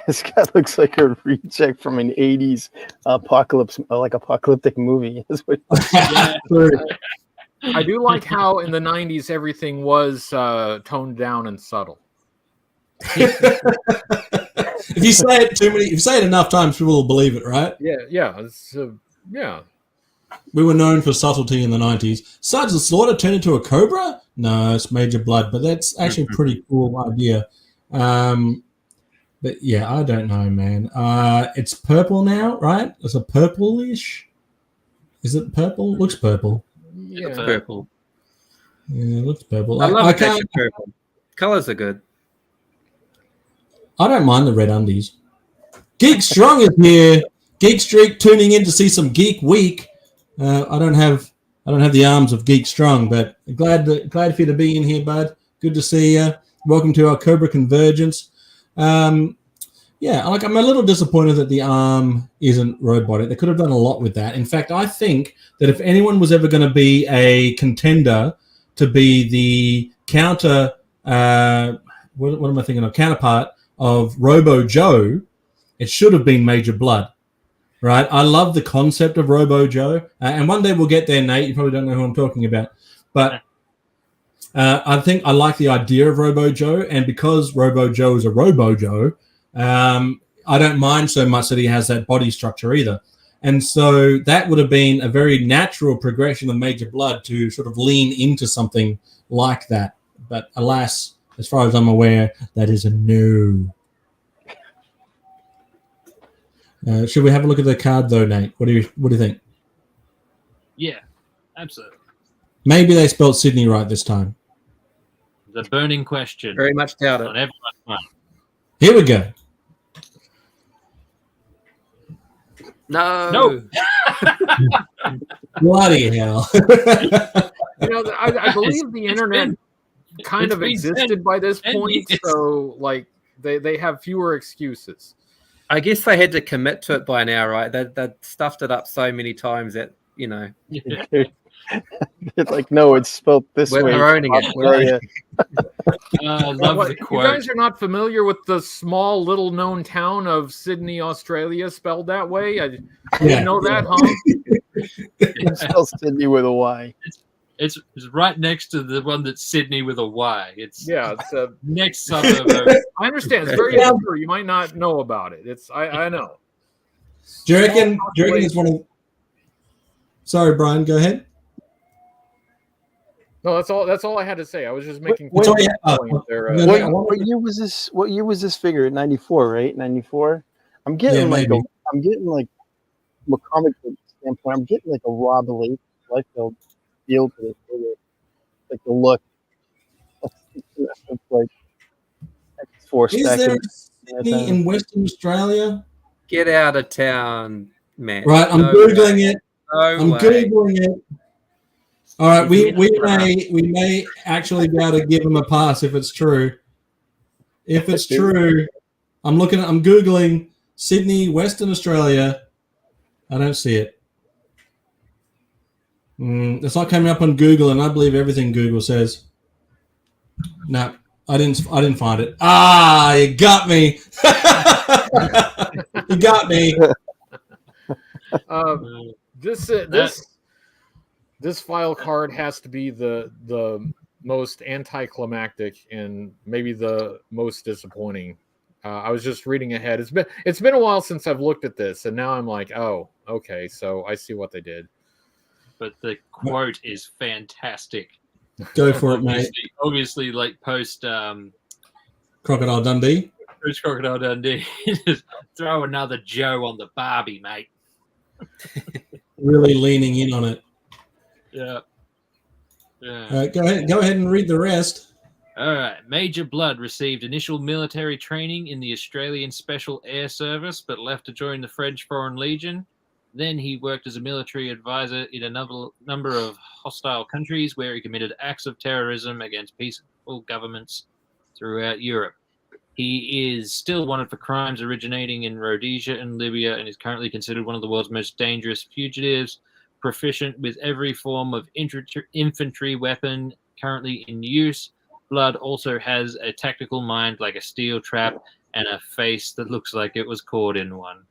this guy looks like a reject from an '80s apocalyptic movie. I do like how in the '90s everything was toned down and subtle. If you say it enough times, people will believe it, right? Yeah. We were known for subtlety in the 90s. Sergeant Slaughter turned into a cobra? No, it's Major Bludd, but that's actually a pretty cool idea. But yeah, I don't know, man. It's purple now, right? It's a purplish. Is it purple? Looks purple. Yeah, it's purple. Yeah, it looks purple. I love purple. Colors are good. I don't mind the red undies. Geek Strong is here. Geek Streak tuning in to see some Geek Week. I don't have the arms of Geek Strong, but glad for you to be in here, bud. Good to see you. Welcome to our Cobra Convergence. I'm a little disappointed that the arm isn't robotic. They could have done a lot with that. In fact, I think that if anyone was ever going to be a contender to be the counterpart of Robo Joe it should have been Major Bludd, right? I love the concept of Robo Joe, and one day we'll get there, Nate. You probably don't know who I'm talking about, but I think I like the idea of Robo Joe, and because Robo Joe is a Robo Joe, I don't mind so much that he has that body structure either. And so that would have been a very natural progression of Major Bludd to sort of lean into something like that. But alas, as far as I'm aware, that is a no. Should we have a look at the card though, Nate? What do you think? Yeah, absolutely. Maybe they spelled Sydney right this time. The burning question. Very much doubt it. On everyone's mind. Here we go. No. Bloody hell. I believe the internet kind of existed by this point, so like they have fewer excuses. I guess they had to commit to it by now, right? They stuffed it up so many times that, you know. It's like, no, it's spelled this way. We're owning it. I love the quote. You guys are not familiar with the small, little-known town of Sydney, Australia, spelled that way? I didn't know that, huh? It's spelled Sydney with a Y. It's right next to the one that's Sydney with a Y. It's a next suburb. I understand. It's very obscure. You might not know about it. I know. Do you reckon it's one of... Sorry, Brian, go ahead. No, that's all I had to say. I was just making. What year was this? What year was this figure? 94, right? 94. I'm getting from a comic book standpoint, I'm getting like a Rob Liefeld feel to this figure. Like the look. It's like X-Force. Is there Sydney in Western Australia? Get out of town, man. Right, I'm Googling it. I'm Googling it. All right, we may actually be able to give him a pass if it's true. If it's true, I'm Googling Sydney, Western Australia. I don't see it. It's not coming up on Google, and I believe everything Google says. No, I didn't find it. Ah, you got me. You got me. This file card has to be the most anticlimactic and maybe the most disappointing. I was just reading ahead. It's been a while since I've looked at this, and now I'm like, oh, okay, so I see what they did. But the quote is fantastic. Go for it, mate. Obviously, like post Crocodile Dundee. Post Crocodile Dundee. Just throw another Joe on the Barbie, mate. Really leaning in on it. Yeah. Go ahead and read the rest. All right. Major Bludd received initial military training in the Australian Special Air Service, but left to join the French Foreign Legion. Then he worked as a military advisor in a number of hostile countries where he committed acts of terrorism against peaceful governments throughout Europe. He is still wanted for crimes originating in Rhodesia and Libya, and is currently considered one of the world's most dangerous fugitives, proficient with every form of infantry weapon currently in use. Bludd also has a tactical mind like a steel trap and a face that looks like it was caught in one.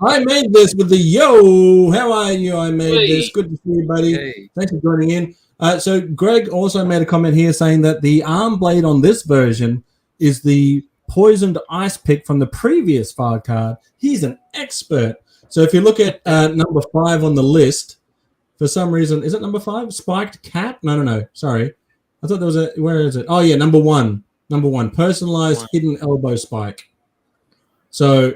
I made this with the yo. How are you? I made this. Good to see you, buddy. Hey. Thanks for joining in. So Greg also made a comment here saying that the arm blade on this version is the poisoned ice pick from the previous file card. He's an expert. So if you look at number 5 on the list, for some reason, is it number 5? Spiked cat? No. Sorry. I thought there was where is it? Oh, yeah, number 1. Number 1, personalized hidden elbow spike. So,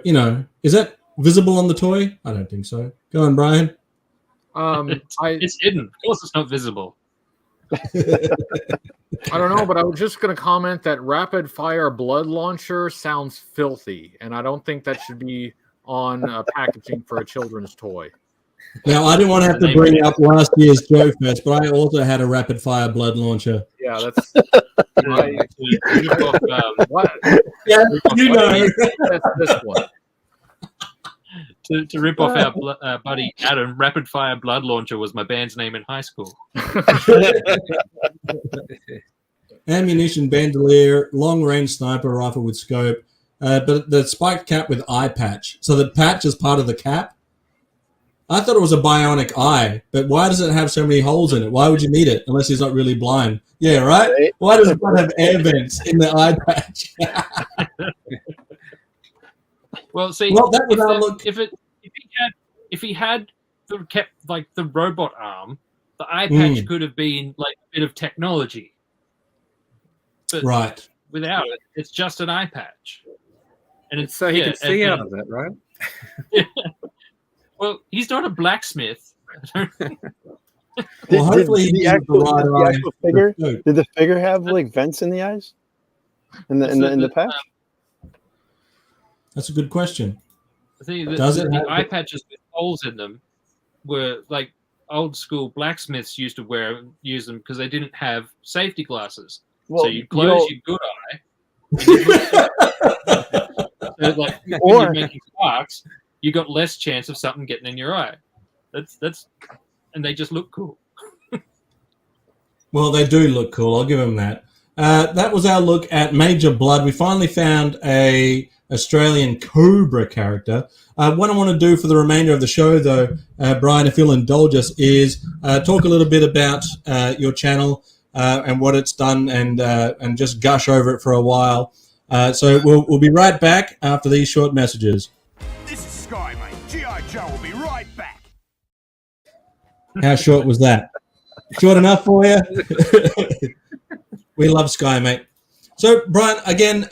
is that visible on the toy? I don't think so. Go on, Brian. It's hidden. Of course it's not visible. I don't know, but I was just going to comment that rapid fire blood launcher sounds filthy, and I don't think that should be on packaging for a children's toy. Now, I didn't want to have to bring up last year's Joe Fest, but I also had a rapid fire blood launcher. Yeah, that's what? Yeah, this one. To rip off our buddy Adam, Rapid Fire Blood Launcher was my band's name in high school. Ammunition bandolier, long-range sniper rifle with scope, but the spiked cap with eye patch. So the patch is part of the cap. I thought it was a bionic eye, but why does it have so many holes in it? Why would you need it unless he's not really blind? Yeah, right? Why does it have air vents in the eye patch? Well, see, Well, that was our look. If he had kept like the robot arm, the eye patch could have been like a bit of technology. But Right. without it, it's just an eye patch. And it's So he can see out of it, right? Well, he's not a blacksmith. Well, hopefully did the actual figure? Did the figure have like vents in the eyes? In the patch? That's a good question. The eye patches with holes in them were like old school blacksmiths used to use them because they didn't have safety glasses. Well, so you close your good eye. So like when you're making sparks, you got less chance of something getting in your eye. That's and they just look cool. Well, they do look cool. I'll give them that. That was our look at Major Bludd. We finally found a Australian Cobra character. What I want to do for the remainder of the show, though, Brian, if you'll indulge us, is talk a little bit about your channel and what it's done, and just gush over it for a while. So we'll be right back after these short messages. This is Sky, mate. G.I. Joe will be right back. How short was that? Short enough for you? We love Sky, mate. So, Brian, again,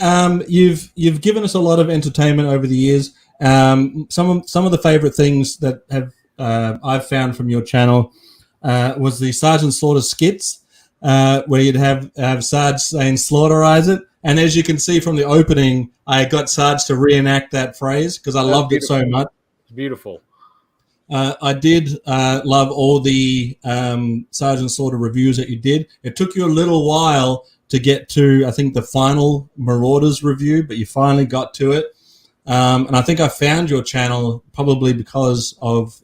you've given us a lot of entertainment over the years. Some of the favorite things that have I've found from your channel was the Sergeant Slaughter skits, where you'd have Sarge saying "slaughterize it," and as you can see from the opening, I got Sarge to reenact that phrase because I loved it so much. It's beautiful. I did love all the Sergeant Slaughter reviews that you did. It took you a little while to get to, I think, the final Marauders review, but you finally got to it. And I think I found your channel probably because of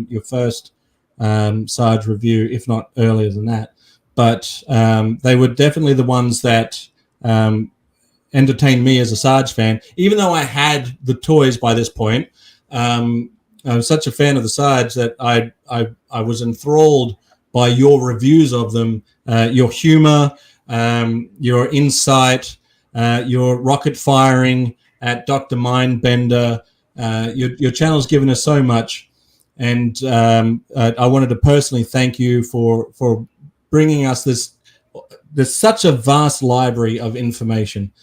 your first Sarge review, if not earlier than that. But they were definitely the ones that entertained me as a Sarge fan, even though I had the toys by this point. I was such a fan of the Sarge that I was enthralled by your reviews of them, your humor, your insight, your rocket firing at Dr. Mindbender. Your channel's given us so much, and I wanted to personally thank you for bringing us this. There's such a vast library of information.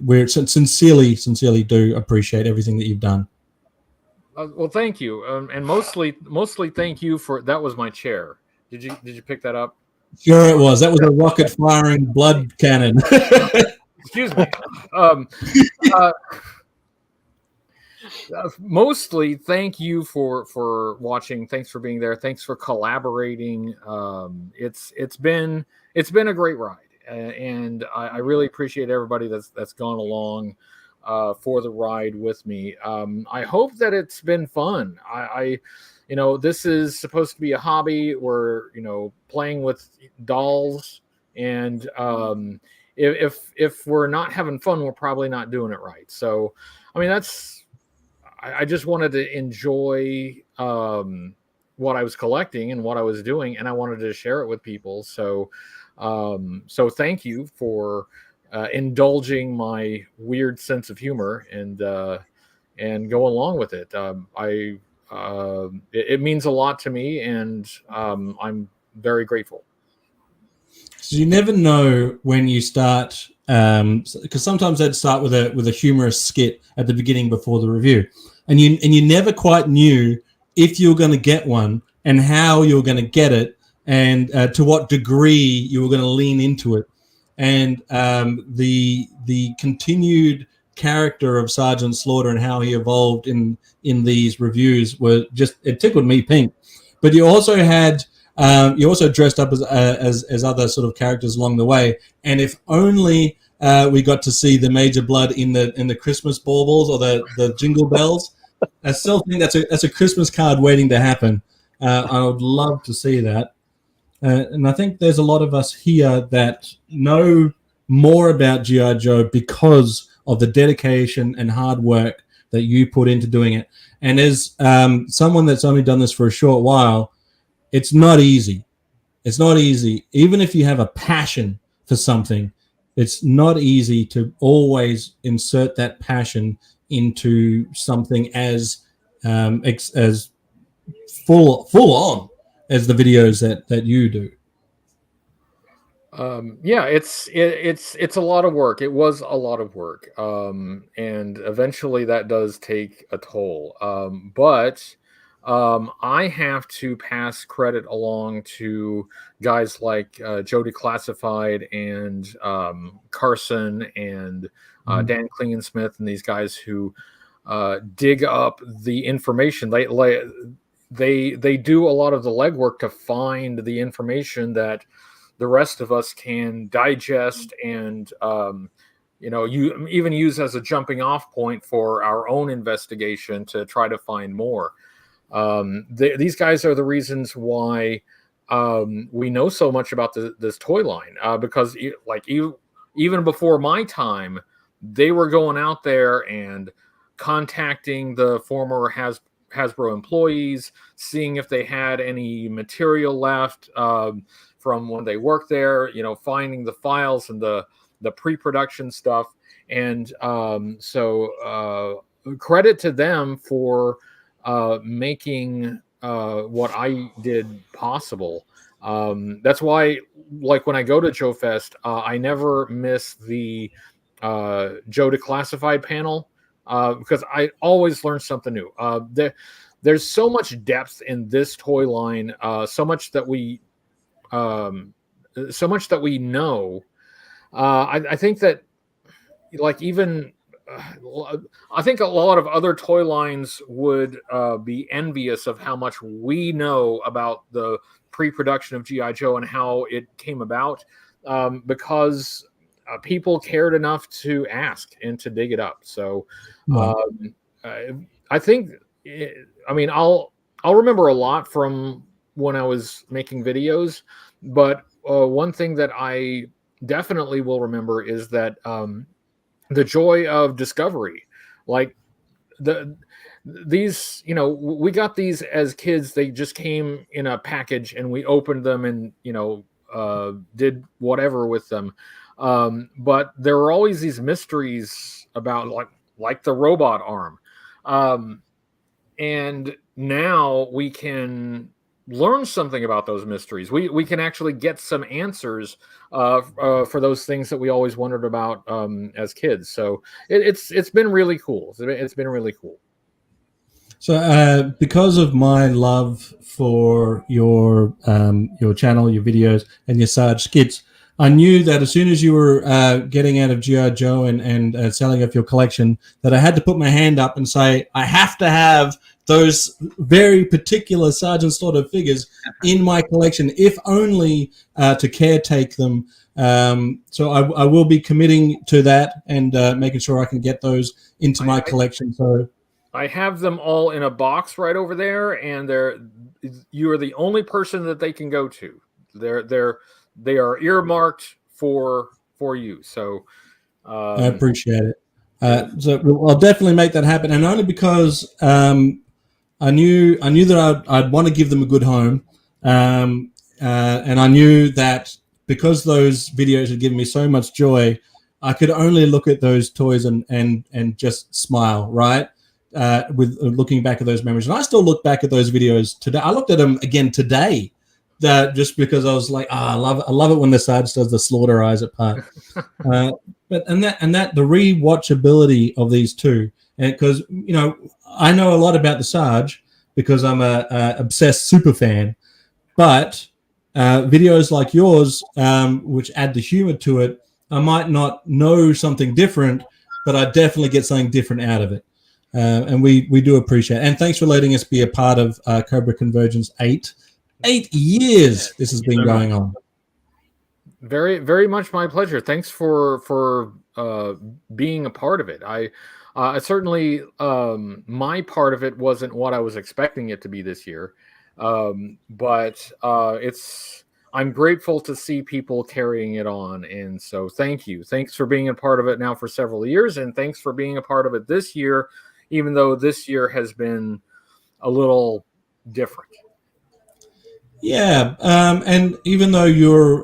We sincerely do appreciate everything that you've done. Well, thank you, and mostly thank you for that. Was my chair? Did you pick that up? Sure, it was. That was a rocket firing blood cannon. Excuse me. Mostly, thank you for watching. Thanks for being there. Thanks for collaborating. It's been a great ride, and I really appreciate everybody that's gone along for the ride with me. I hope that it's been fun. This is supposed to be a hobby. We're playing with dolls, and if we're not having fun, we're probably not doing it right. So, I mean, I just wanted to enjoy what I was collecting and what I was doing, and I wanted to share it with people. So thank you for indulging my weird sense of humor and go along with it. It means a lot to me, and I'm very grateful. So you never know when you start, because sometimes they'd start with a humorous skit at the beginning before the review, and you never quite knew if you were going to get one and how you were going to get it, and to what degree you were going to lean into it. And the continued character of Sergeant Slaughter and how he evolved in these reviews it tickled me pink. But you also had you also dressed up as other sort of characters along the way. And if only we got to see the Major Bludd in the Christmas baubles or the jingle bells. I still think that's a Christmas card waiting to happen. I would love to see that. And I think there's a lot of us here that know more about G.I. Joe because of the dedication and hard work that you put into doing it. And as someone that's only done this for a short while, it's not easy. It's not easy. Even if you have a passion for something, it's not easy to always insert that passion into something as full on as the videos that you do. Yeah, it's a lot of work. It was a lot of work, and eventually that does take a toll. But I have to pass credit along to guys like Joe Declassified and Carson and Dan Klingensmith and these guys who dig up the information. They do a lot of the legwork to find the information that the rest of us can digest and you even use as a jumping off point for our own investigation to try to find more. These guys are the reasons why we know so much about this toy line, because even before my time, they were going out there and contacting the former Hasbro employees, seeing if they had any material left from when they worked there, finding the files and the pre-production stuff. And so credit to them for making what I did possible. That's why, like, when I go to Joe Fest, I never miss the Joe Declassified panel, because I always learn something new. There's so much depth in this toy line, so much that we know. I think that, like, even I think a lot of other toy lines would be envious of how much we know about the pre-production of G.I. Joe and how it came about, because people cared enough to ask and to dig it up. So I think, I'll remember a lot from when I was making videos, but one thing that I definitely will remember is that the joy of discovery. Like, these, we got these as kids. They just came in a package and we opened them and did whatever with them. But there were always these mysteries about, like the robot arm. And now we can learn something about those mysteries. We can actually get some answers for those things that we always wondered about as kids. So it's been really cool. It's been really cool. So because of my love for your channel, your videos, and your Sarge skits, I knew that as soon as you were getting out of G.I. Joe and selling off your collection, that I had to put my hand up and say, I have to have those very particular Sergeant Slaughter figures in my collection, if only to caretake them. So I will be committing to that and making sure I can get those into my collection. So I have them all in a box right over there, and you are the only person that they can go to. They are earmarked for you. So I appreciate it. So I'll definitely make that happen, and only because I knew that I'd want to give them a good home, and I knew that because those videos had given me so much joy, I could only look at those toys and just smile, right? With looking back at those memories. And I still look back at those videos today. I looked at them again today, just because I was like, I love it when the Sarge does the slaughter eyes apart. But the rewatchability of these two, and because I know a lot about the Sarge because I'm a obsessed super fan, but videos like yours, which add the humor to it, I might not know something different, but I definitely get something different out of it. And we do appreciate it. And thanks for letting us be a part of Cobra Convergence 8 years this has been going on. Very, very much my pleasure. Thanks for being a part of it. I certainly, my part of it wasn't what I was expecting it to be this year. But I'm grateful to see people carrying it on. And so thank you. Thanks for being a part of it now for several years. And thanks for being a part of it this year, even though this year has been a little different. Yeah. And even though you're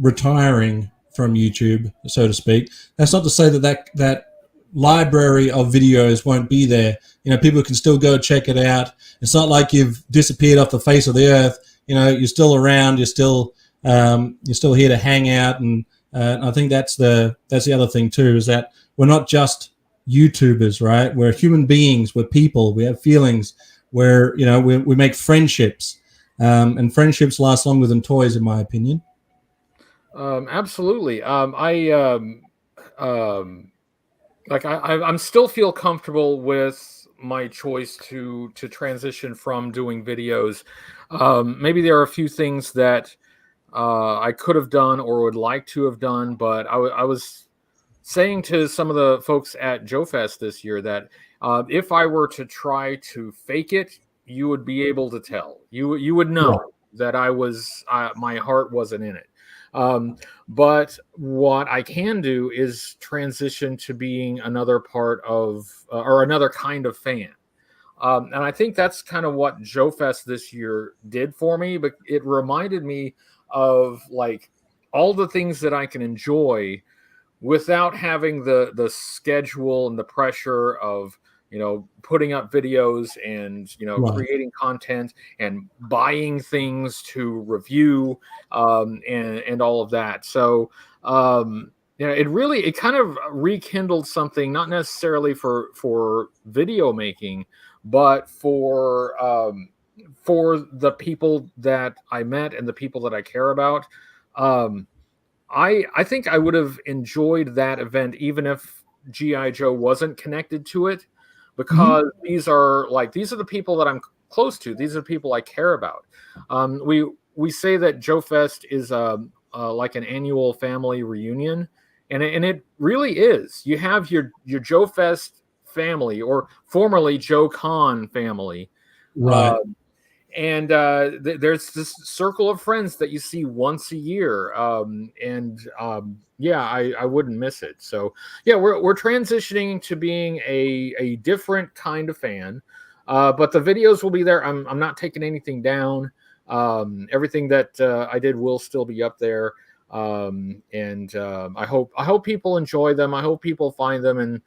retiring from YouTube, so to speak, that's not to say that library of videos won't be there. People can still go check it out. It's not like you've disappeared off the face of the earth. You're still around. You're still here to hang out, and I think that's the other thing too, is that we're not just YouTubers, right? We're human beings. We're people. We have feelings. We make friendships, and friendships last longer than toys, in my opinion. Absolutely. I still feel comfortable with my choice to transition from doing videos. Maybe there are a few things that I could have done or would like to have done, but I was saying to some of the folks at Joe Fest this year that if I were to try to fake it, you would be able to tell. You would know that my heart wasn't in it. But what I can do is transition to being another part of or another kind of fan. And I think that's kind of what Joe Fest this year did for me, but it reminded me of like all the things that I can enjoy without having the schedule and the pressure of, putting up videos and, creating content and buying things to review, and all of that. So, it kind of rekindled something, not necessarily for video making, but for the people that I met and the people that I care about. I think I would have enjoyed that event even if G.I. Joe wasn't connected to it, because these are the people that I'm close to. These are the people I care about. We say that Joe Fest is like an annual family reunion, and it really is. You have your Joe Fest family, or formerly Joe Con family, right? There's this circle of friends that you see once a year, I wouldn't miss it. So yeah, we're transitioning to being a different kind of fan, but the videos will be there. I'm not taking anything down. Everything that I did will still be up there, I hope people enjoy them. I hope people find them and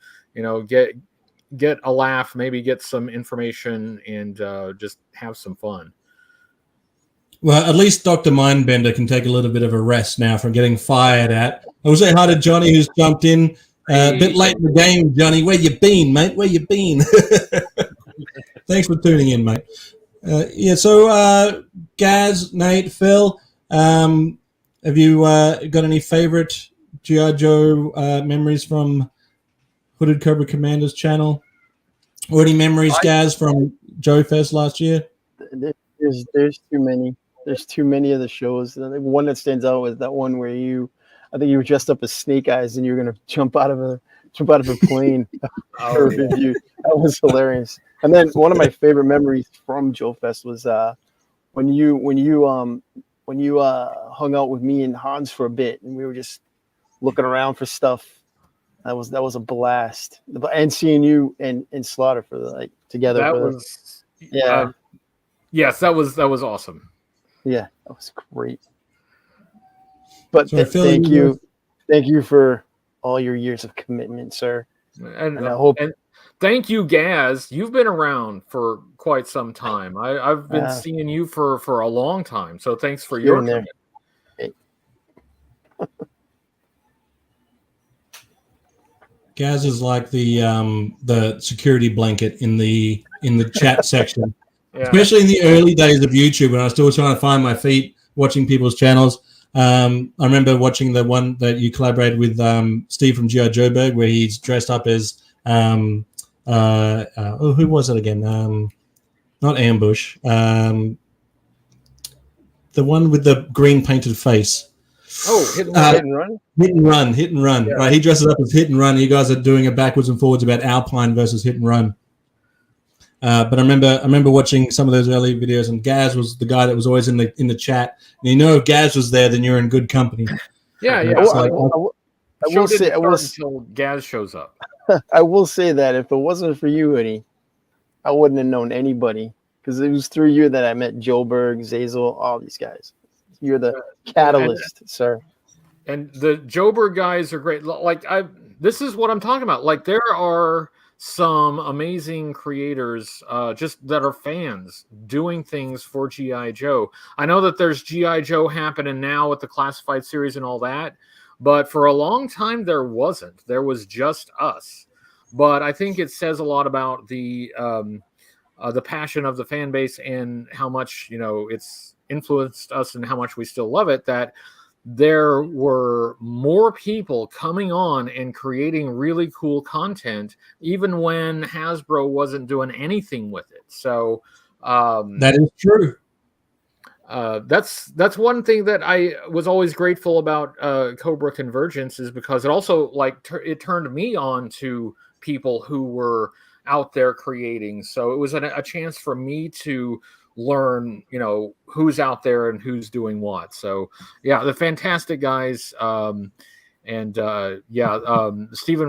get a laugh, maybe get some information, and just have some fun. Well, at least Dr. Mindbender can take a little bit of a rest now from getting fired at. I will say hi to Johnny, who's jumped in a bit late in the game. Johnny, where you been, mate? Where you been? Thanks for tuning in, mate. So Gaz, Nate, Phil, have you got any favorite G.I. Joe memories from Hooded Cobra Commander's channel? Or any memories, Gaz, from Joe Fest last year? There's too many. There's too many of the shows. The one that stands out was that one where I think you were dressed up as Snake Eyes and you were gonna jump out of a plane. That was hilarious. And then one of my favorite memories from Joe Fest was when you hung out with me and Hans for a bit, and we were just looking around for stuff. That was a blast. And seeing you and Slaughter together. Yes, that was awesome. Yeah, that was great. But thank you for all your years of commitment, sir. And I hope. And thank you, Gaz. You've been around for quite some time. I've been seeing you for a long time. So thanks for your commitment. Gaz is like the security blanket in the chat section. Yeah. Especially in the early days of YouTube when I was still trying to find my feet watching people's channels. I remember watching the one that you collaborated with Steve from G.I. Joeberg, where he's dressed up as who was it again? Not Ambush. The one with the green painted face. Oh, Hit and Run. Hit and Run. Yeah. Right, he dresses up as Hit and Run. You guys are doing a backwards and forwards about Alpine versus Hit and Run. But I remember watching some of those early videos, and Gaz was the guy that was always in the chat. And you know, if Gaz was there, then you're in good company. Yeah, yeah. It's like, The show didn't start until Gaz shows up. I will say that if it wasn't for you, Eddie, I wouldn't have known anybody, because it was through you that I met Joburg, Zazel, all these guys. You're the catalyst, sir. And the Joburg guys are great. Like this is what I'm talking about. Like there are some amazing creators just that are fans doing things for G.I. Joe. I know that there's G.I. Joe happening now with the classified series and all that, but for a long time there wasn't. There was just us. But I think it says a lot about the passion of the fan base and how much, you know, it's influenced us and how much we still love it, that there were more people coming on and creating really cool content, even when Hasbro wasn't doing anything with it. So that is true. That's one thing that I was always grateful about Cobra Convergence, is because it also it turned me on to people who were out there creating. So it was a chance for me to learn, you know, who's out there and who's doing what. So yeah, the fantastic guys. Stephen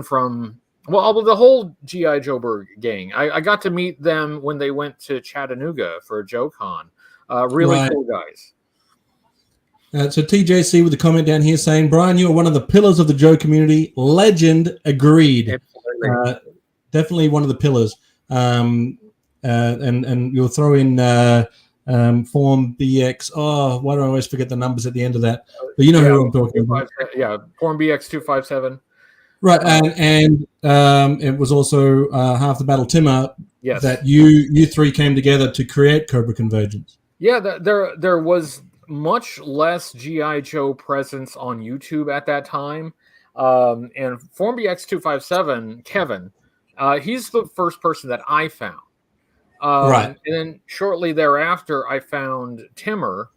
from, the whole G.I. Joburg gang. I got to meet them when they went to Chattanooga for JoeCon. Really cool guys. So TJC with a comment down here saying, Brian, you are one of the pillars of the Joe community. Legend. Agreed. Absolutely. Definitely one of the pillars. And you'll throw in Form BX. Oh, why do I always forget the numbers at the end of that? But you know who I'm talking about. Yeah, Form BX 257. Right, and it was also Half the Battle Timmer. Yes. That you three came together to create Cobra Convergence. Yeah, there was much less G.I. Joe presence on YouTube at that time. And Form BX 257, Kevin, he's the first person that I found. Right. And then shortly thereafter, I found Timmer.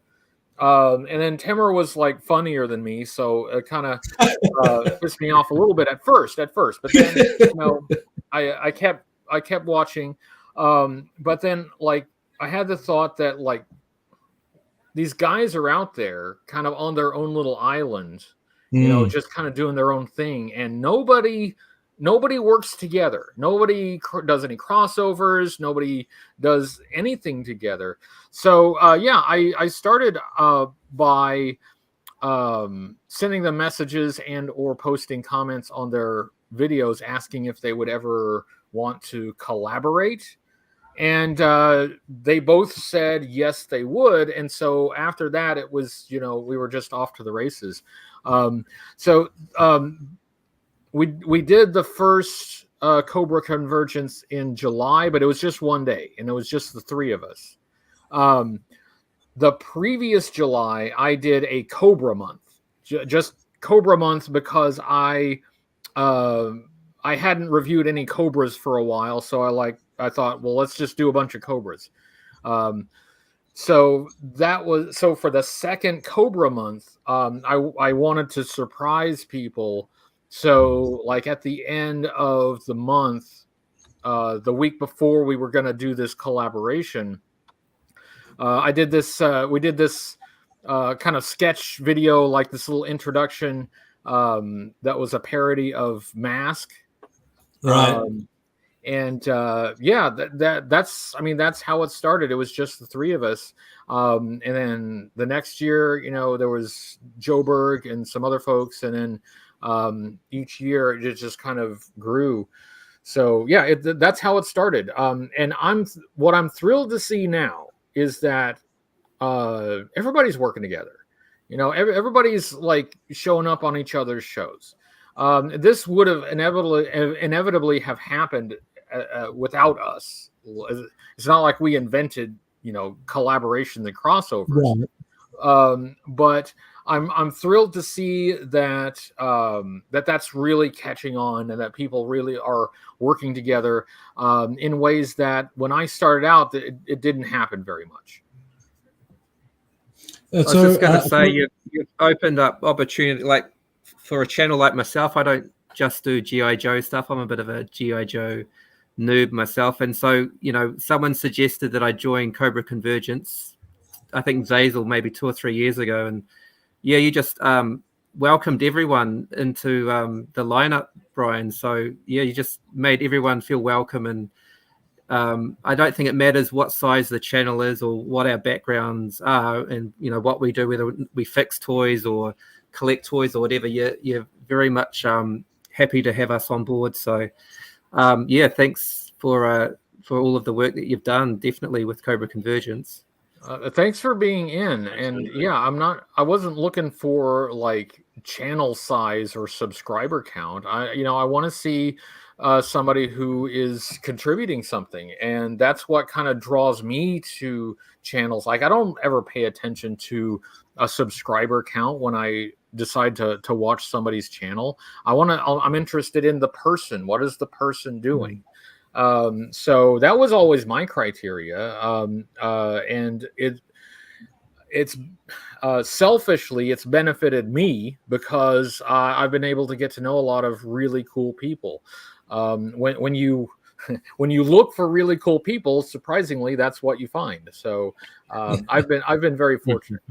And then Timmer was like funnier than me, so it kind of pissed me off a little bit at first. But then, you know, I kept watching. But then, like, I had the thought that, like, these guys are out there kind of on their own little island, you know, just kind of doing their own thing, and nobody works together. Nobody does any crossovers. Nobody does anything together. So I started by sending them messages and or posting comments on their videos, asking if they would ever want to collaborate. And they both said yes, they would. And so after that, it was, you know, we were just off to the races. We did the first Cobra Convergence in July, but it was just one day, and it was just the three of us. The previous July, I did a Cobra month, just Cobra month, because I hadn't reviewed any Cobras for a while, so I thought, well, let's just do a bunch of Cobras. So for the second Cobra month, I wanted to surprise people. So, like, at the end of the month, the week before we were going to do this collaboration, we did this kind of sketch video, like this little introduction that was a parody of Mask. Right. That's how it started. It was just the three of us. And then the next year, you know, there was Joburg and some other folks, and then each year it just kind of grew. So yeah, that's how it started. And what I'm thrilled to see now is that everybody's working together. You know, everybody's like showing up on each other's shows. This would have inevitably have happened without us. It's not like we invented, you know, collaborations and crossovers. Yeah. But I'm thrilled to see that that's really catching on, and that people really are working together in ways that when I started out, it didn't happen very much. I was just going to say, you've opened up opportunity, like for a channel like myself. I don't just do G.I. Joe stuff. I'm a bit of a G.I. Joe noob myself, and so someone suggested that I join Cobra Convergence. I think Zazel maybe 2 or 3 years ago, and yeah, you just welcomed everyone into the lineup, Brian. So yeah, you just made everyone feel welcome, and I don't think it matters what size the channel is or what our backgrounds are, and what we do, whether we fix toys or collect toys or whatever. You're very much happy to have us on board. So yeah, thanks for all of the work that you've done, definitely with Cobra Convergence. Thanks for being in. And yeah, I wasn't looking for like channel size or subscriber count. I want to see somebody who is contributing something, and that's what kind of draws me to channels. Like, I don't ever pay attention to a subscriber count when I decide to watch somebody's channel. I'm interested in the person. What is the person doing? So that was always my criteria. And it's selfishly, it's benefited me because I've been able to get to know a lot of really cool people. When you look for really cool people, surprisingly, that's what you find. So I've been very fortunate.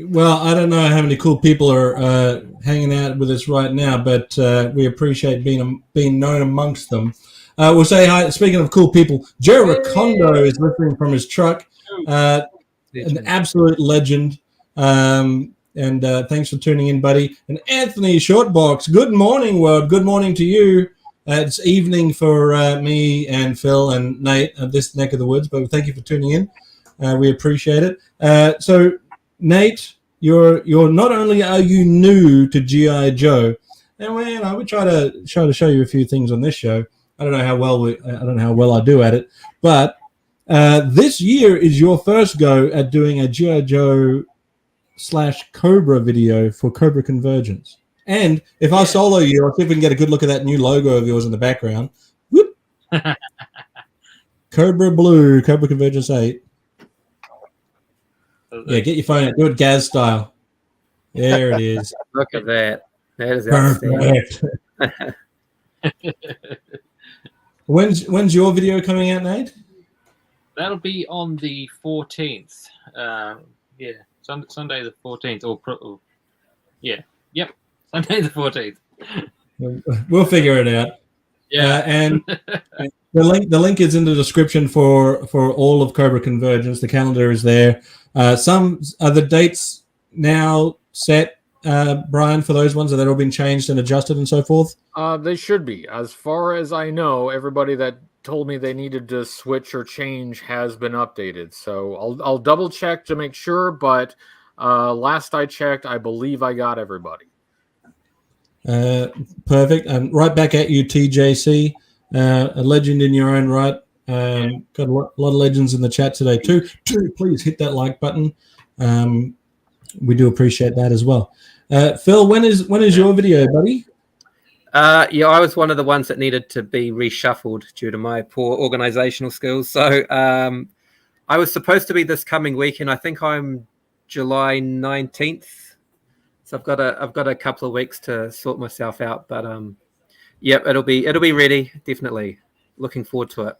Well, I don't know how many cool people are hanging out with us right now, but we appreciate being known amongst them. We'll say hi. Speaking of cool people, Joe Recondo is listening from his truck. An absolute legend. And thanks for tuning in, buddy. And Anthony Shortbox, good morning, world. Good morning to you. It's evening for me and Phil and Nate at this neck of the woods, but thank you for tuning in. We appreciate it. So, Nate, you're not only are you new to G.I. Joe, and we try to show you a few things on this show. I don't know how well I do at it, but this year is your first go at doing a G.I. Joe / Cobra video for Cobra Convergence. And if I solo you, I'll see if we can get a good look at that new logo of yours in the background. Whoop. Cobra Blue, Cobra Convergence 8. Yeah, get your phone out. Do it Gaz style. There it is. Look at that. That is perfect. When's your video coming out, Nate? That'll be on the 14th. Sunday the 14th. Yep. Sunday the 14th. We'll figure it out. Yeah. And the link is in the description for all of Cobra Convergence. The calendar is there. Some are the dates now set, Brian, for those ones? Have they all been changed and adjusted and so forth? They should be. As far as I know, everybody that told me they needed to switch or change has been updated. So I'll double check to make sure, but last I checked, I believe I got everybody. Perfect. And right back at you, TJC, a legend in your own right. Got a lot of legends in the chat today too. Please hit that like button. We do appreciate that as well. Phil, when is your video, buddy? I was one of the ones that needed to be reshuffled due to my poor organizational skills. So I was supposed to be this coming weekend. I think I'm July 19th. So I've got a couple of weeks to sort myself out. But it'll be ready, definitely. Looking forward to it.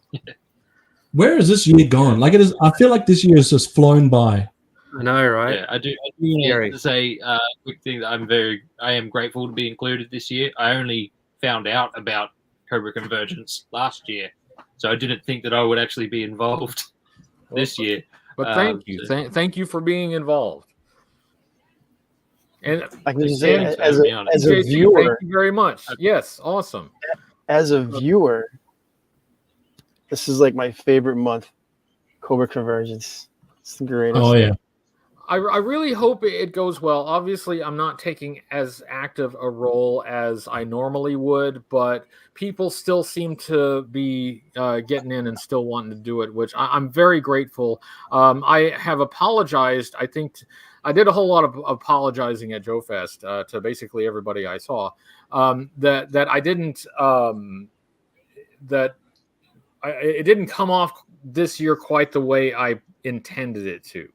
Where has this year gone? Like it is. I feel like this year has just flown by. I know, right? Yeah, I do want to say a quick thing that I am grateful to be included this year. I only found out about Cobra Convergence last year, so I didn't think that I would actually be involved this year. But thank you, thank you for being involved. And I can just say, as a viewer, thank you very much. Yes, awesome. As a viewer, this is like my favorite month. Cobra Convergence. It's the greatest. Oh yeah. I really hope it goes well. Obviously, I'm not taking as active a role as I normally would, but people still seem to be getting in and still wanting to do it, which I'm very grateful. I have apologized. I think I did a whole lot of apologizing at Joe Fest to basically everybody I saw. That I didn't it didn't come off this year quite the way I intended it to.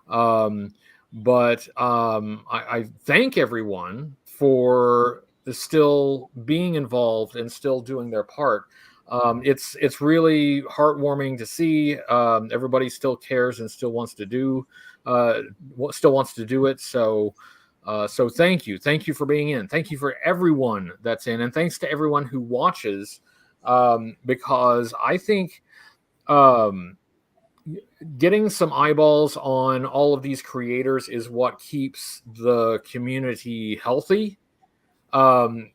But I thank everyone for still being involved and still doing their part. It's really heartwarming to see. Everybody still cares and still wants to do it. So thank you for being in. Thank you for everyone that's in, and thanks to everyone who watches, because I think getting some eyeballs on all of these creators is what keeps the community healthy.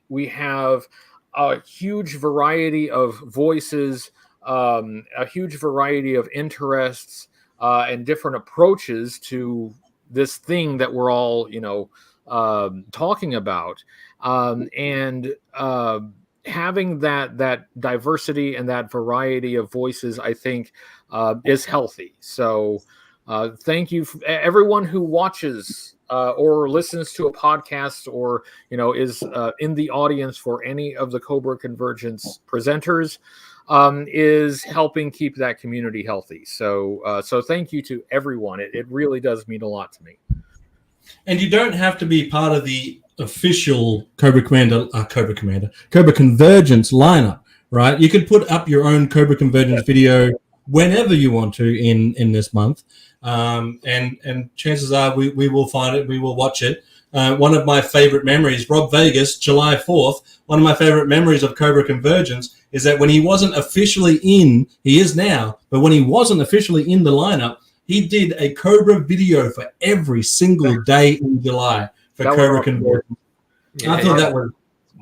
We have a huge variety of voices, a huge variety of interests, and different approaches to this thing that we're all, talking about. And having that diversity and that variety of voices, I think, is healthy. So thank you, everyone who watches or listens to a podcast, or is in the audience for any of the Cobra Convergence presenters, is helping keep that community healthy. So thank you to everyone. It really does mean a lot to me. And you don't have to be part of the official Cobra Convergence lineup, right? You can put up your own Cobra Convergence video whenever you want to in this month. And chances are we will find it, we will watch it. One of my favorite memories, Rob Vegas, July 4th, one of my favorite memories of Cobra Convergence is that when he wasn't officially in, he is now, but when he wasn't officially in the lineup, he did a Cobra video for every single day in July for Cobra Convergence. Yeah. I thought that was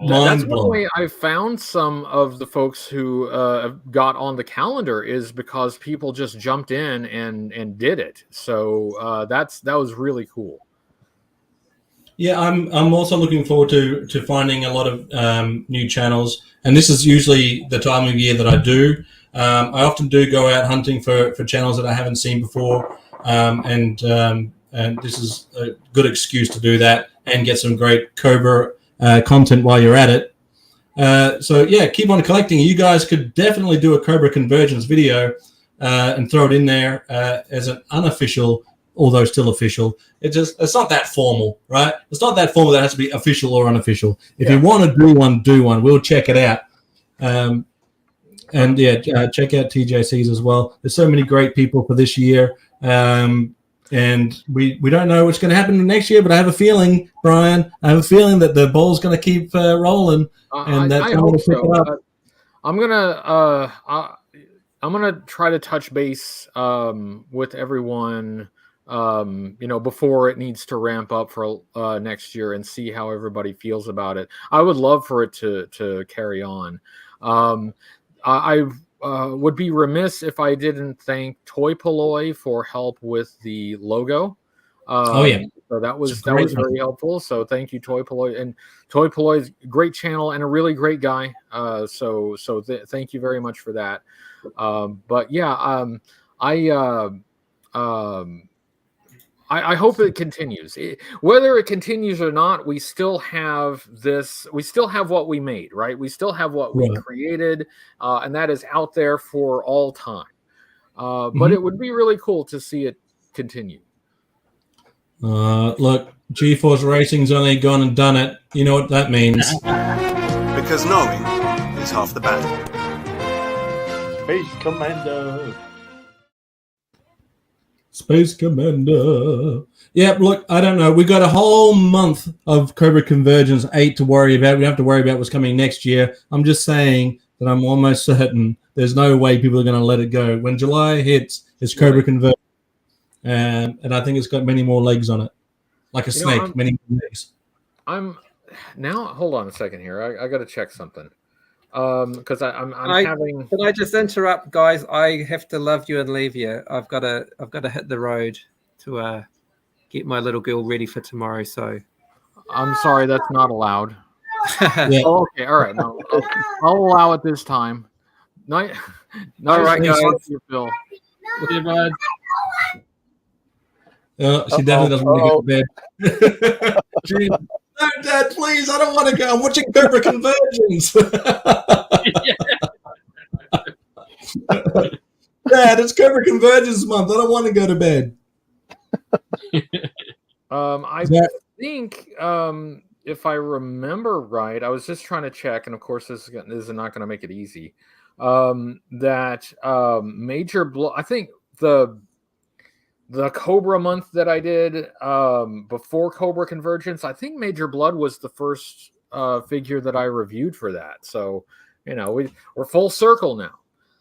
That's one way I found some of the folks who got on the calendar, is because people just jumped in and did it. So that was really cool. Yeah, I'm also looking forward to finding a lot of new channels, and this is usually the time of year that I do. I often do go out hunting for channels that I haven't seen before, and this is a good excuse to do that and get some great Cobra content while you're at it. So yeah, keep on collecting. You guys could definitely do a Cobra Convergence video and throw it in there as an unofficial, although still official. It's not that formal, right? It's not that formal that it has to be official or unofficial. If you want to do one. We'll check it out. And yeah, check out TJC's as well. There's so many great people for this year. And we don't know what's going to happen next year, but I have a feeling, Brian, that the ball's going to keep rolling. And that's I hope so. I'm gonna try to touch base with everyone, before it needs to ramp up for next year, and see how everybody feels about it. I would love for it to carry on. I would be remiss if I didn't thank Toy Polloi for help with the logo. So that was very helpful. So thank you, Toy Polloi. And Toy Polloi is a great channel and a really great guy. So thank you very much for that. But yeah, I hope it continues. Whether it continues or not, we still have this. We still have what we made, right? We still have what we created, and that is out there for all time. But it would be really cool to see it continue. Look, GeForce Racing's only gone and done it. You know what that means. Because knowing is half the battle. Space Commander. Space Commander. Yeah, look, I don't know. We got a whole month of Cobra Convergence 8 to worry about. We don't have to worry about what's coming next year. I'm just saying that I'm almost certain there's no way people are going to let it go. When July hits, it's Cobra Convergence. And I think it's got many more legs on it. Like a snake, many more legs. Hold on a second here. I got to check something. Because I'm having. Can I just interrupt, guys? I have to love you and leave you. I've got to hit the road to get my little girl ready for tomorrow. So I'm sorry, that's not allowed. Yeah. Oh, okay, all right. No, I'll allow it this time. All right, guys. Phil. Okay, bud. She definitely doesn't want to go to bed. No, Dad, please, I don't want to go. I'm watching Cobra Convergence. Dad, it's Cobra Convergence month. I don't want to go to bed. I think, if I remember right, I was just trying to check, and of course, this is not going to make it easy. that Major Blood. I think the Cobra month that I did before Cobra Convergence, I think Major Blood was the first figure that I reviewed for that. So, we're full circle now.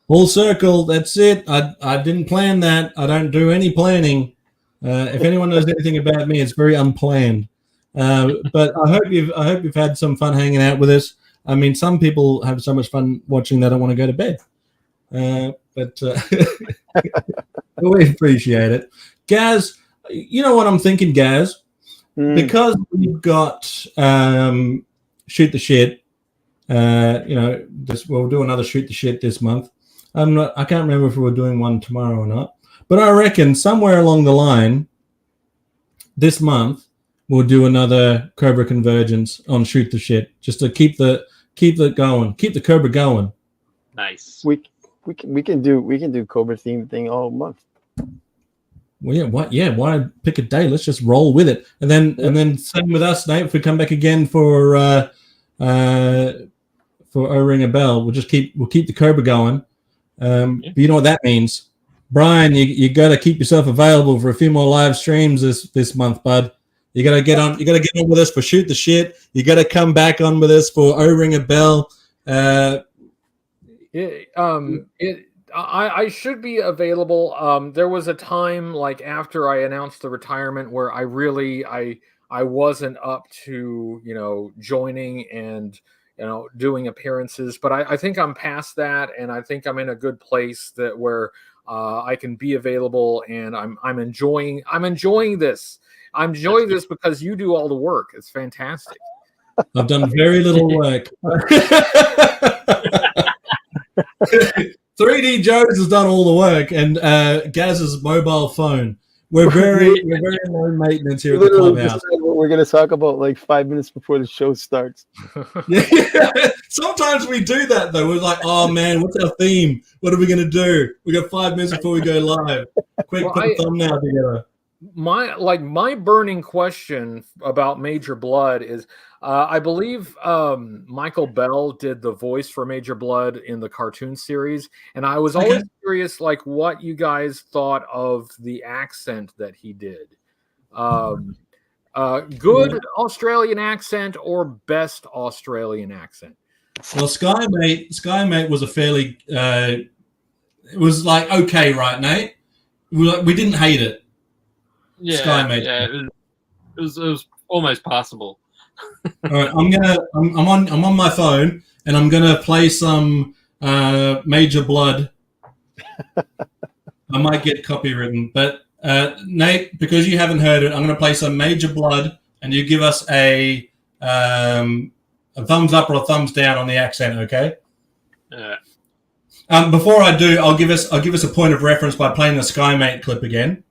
Full circle. That's it. I didn't plan that. I don't do any planning. If anyone knows anything about me, it's very unplanned. But I hope you've had some fun hanging out with us. I mean, some people have so much fun watching they don't want to go to bed. But we appreciate it. Gaz, you know what I'm thinking, Gaz? Because we've got Shoot the Shit, we'll do another Shoot the Shit this month. I can't remember if we're doing one tomorrow or not. But I reckon somewhere along the line this month we'll do another Cobra Convergence on Shoot the Shit, just to keep the going, keep the Cobra going. Nice. We can do Cobra theme thing all month. Well, yeah, what? Yeah, why pick a day? Let's just roll with it, and then same with us, Nate. If we come back again for O-Ring a Bell, we'll keep the Cobra going. But you know what that means, Brian. You got to keep yourself available for a few more live streams this month, bud. You got to get on. You got to get on with us for Shoot the Shit. You got to come back on with us for O-Ring a Bell. I should be available. There was a time like after I announced the retirement where I wasn't up to joining and doing appearances, but I think I'm past that, and I think I'm in a good place where I can be available, and I'm enjoying this. I'm enjoying this because you do all the work. It's fantastic. I've done very little work. 3D Jones has done all the work, and Gaz's mobile phone. We're very low maintenance here at the clubhouse. What we're going to talk about like 5 minutes before the show starts. Yeah. Sometimes we do that though. We're like, oh man, what's our theme? What are we going to do? We got 5 minutes before we go live. Quick, put a thumbnail together. My burning question about Major Blood is I believe Michael Bell did the voice for Major Blood in the cartoon series, and I was always curious like what you guys thought of the accent that he did. Good Australian accent or best Australian accent? Well, Skymate was a fairly it was like okay, right, Nate? We didn't hate it. Yeah, Skymate. Yeah, it was almost passable. All right, I'm on my phone, and I'm gonna play some Major Blood. I might get copywritten, but Nate, because you haven't heard it, I'm gonna play some Major Blood, and you give us a thumbs up or a thumbs down on the accent, okay? Yeah. Before I do, I'll give us a point of reference by playing the Skymate clip again.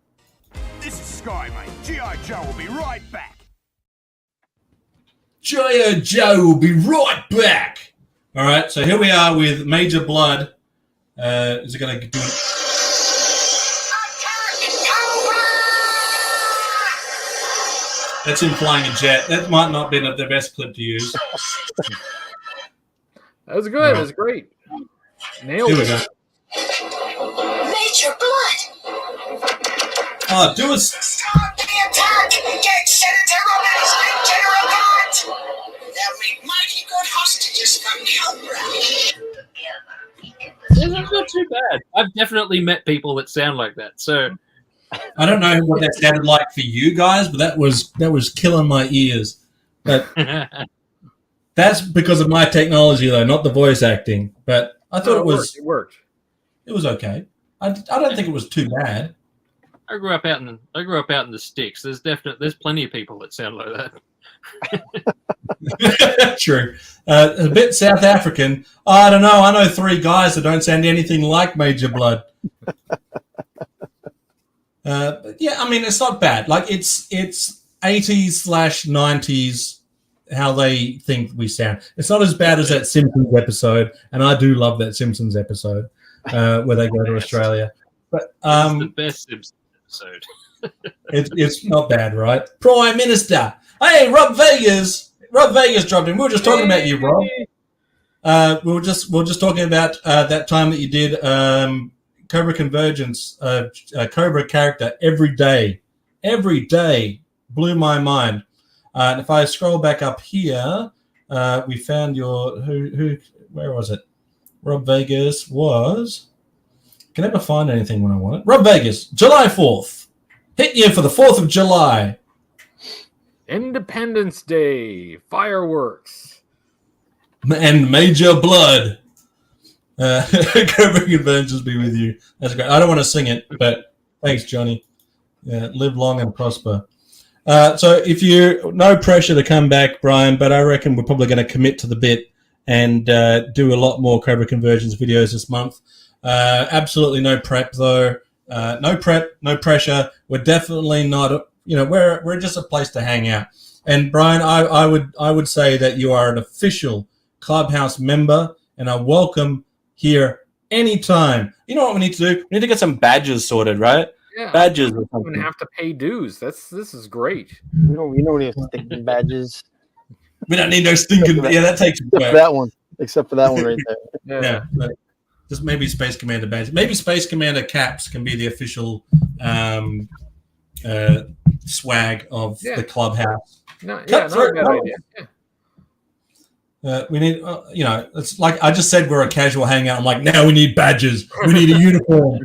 This is Skymate. G.I. Joe will be right back. G.I. Joe will be right back. All right, so here we are with Major Blood. Is it going to do it? That's him flying a jet. That might not be the best clip to use. That was good. That was great. Nailed Here it. we go. Major Blood. Oh, do us. Stop the attack! Get Senator Roman's General Guard! They'll make mighty good hostages from Cobra. Yeah, that's not too bad. I've definitely met people that sound like that. So I don't know what that sounded like for you guys, but that was killing my ears. But that's because of my technology, though, not the voice acting. But I thought it worked. It was okay. I don't think it was too bad. I grew up out in the sticks. There's plenty of people that sound like that. True. A bit South African. I don't know. I know 3 guys that don't sound anything like Major Blood. But yeah, I mean, it's not bad. Like it's 80s/90s how they think we sound. It's not as bad as that Simpsons episode, and I do love that Simpsons episode where they go to Australia. But it's the best Simpsons episode. it's not bad, right? Prime Minister. Hey, Rob Vegas dropped in. We were just talking about you, Rob. we were just talking about that time that you did Cobra Convergence, Cobra character every day blew my mind. And if I scroll back up here, we found your where was it? Rob Vegas was. Can never find anything when I want it. Rob Vegas, July 4th. Hit you for the 4th of July. Independence Day, fireworks. And Major Bludd. Cobra Convergence be with you. That's great. I don't want to sing it, but thanks, Johnny. Live long and prosper. So if you, no pressure to come back, Brian, but I reckon we're probably going to commit to the bit and do a lot more Cobra Convergence videos this month. Absolutely no prep though. No prep, no pressure. We're definitely not, we're just a place to hang out. And Brian, I would say that you are an official Clubhouse member and are welcome here anytime. You know what we need to do? We need to get some badges sorted, right? Yeah, badges. You don't even have to pay dues. This is great. We don't need stinking badges. We don't need no stinking. Yeah, that takes except for that one right there. Yeah. Just maybe Space Commander badge. Maybe Space Commander caps can be the official swag of the Clubhouse. Not a bad idea. Yeah. We need, it's like I just said we're a casual hangout. I'm like, now we need badges. We need a uniform.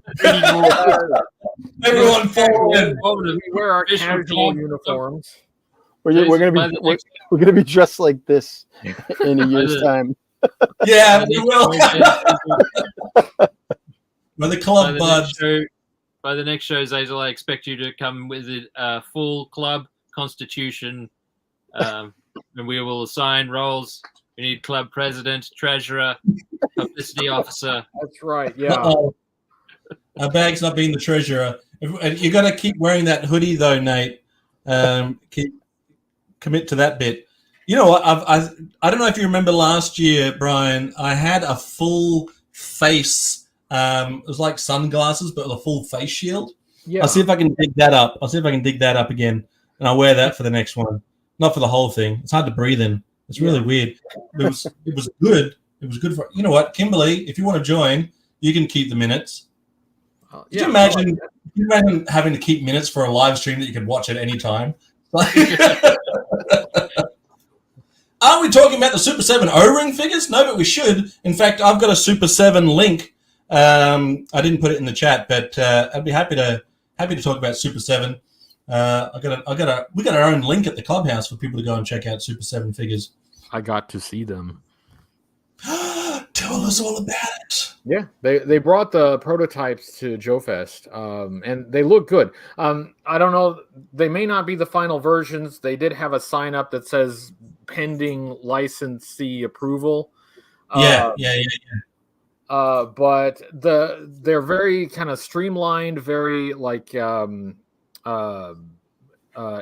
Everyone forward. We wear our casual uniforms. We're gonna be dressed like this in a year's time. Yeah, we will. By the club, bud. By the next show, Zazel, I expect you to come with a full club constitution, and we will assign roles. We need club president, treasurer, publicity officer. That's right. Yeah. Our bag's not being the treasurer. You got to keep wearing that hoodie, though, Nate. Commit to that bit. You know what? I don't know if you remember last year, Brian. I had a full face. It was like sunglasses, but with a full face shield. Yeah. I'll see if I can dig that up. Again, and I'll wear that for the next one. Not for the whole thing. It's hard to breathe in. It's really weird. It was good. It was good for. You know what, Kimberly? If you want to join, you can keep the minutes. Could you imagine having to keep minutes for a live stream that you could watch at any time? Are we talking about the Super 7 O-ring figures? No, but we should. In fact, I've got a Super 7 link. I didn't put it in the chat, but I'd be happy to talk about Super 7. We got our own link at the Clubhouse for people to go and check out Super 7 figures. I got to see them. Tell us all about it. Yeah, they brought the prototypes to Joe Fest, and they look good. I don't know, they may not be the final versions. They did have a sign up that says pending licensee approval. Yeah. But they're very kind of streamlined, very like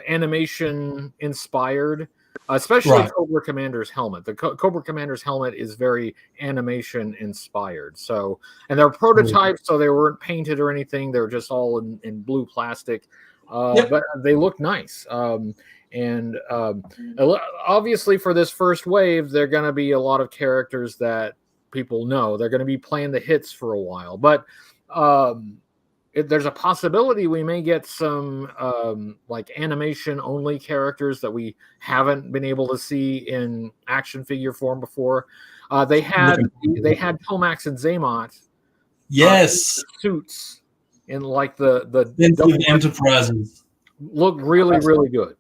animation inspired. Especially Cobra Commander's helmet. The Cobra Commander's helmet is very animation inspired. So, and they're prototypes, so they weren't painted or anything. They're just all in blue plastic, but they look nice. And obviously, for this first wave, they're going to be a lot of characters that people know. They're going to be playing the hits for a while, but there's a possibility we may get some like animation only characters that we haven't been able to see in action figure form before. They had Tomax and Zaymot. Yes, suits in like the Enterprises look really good.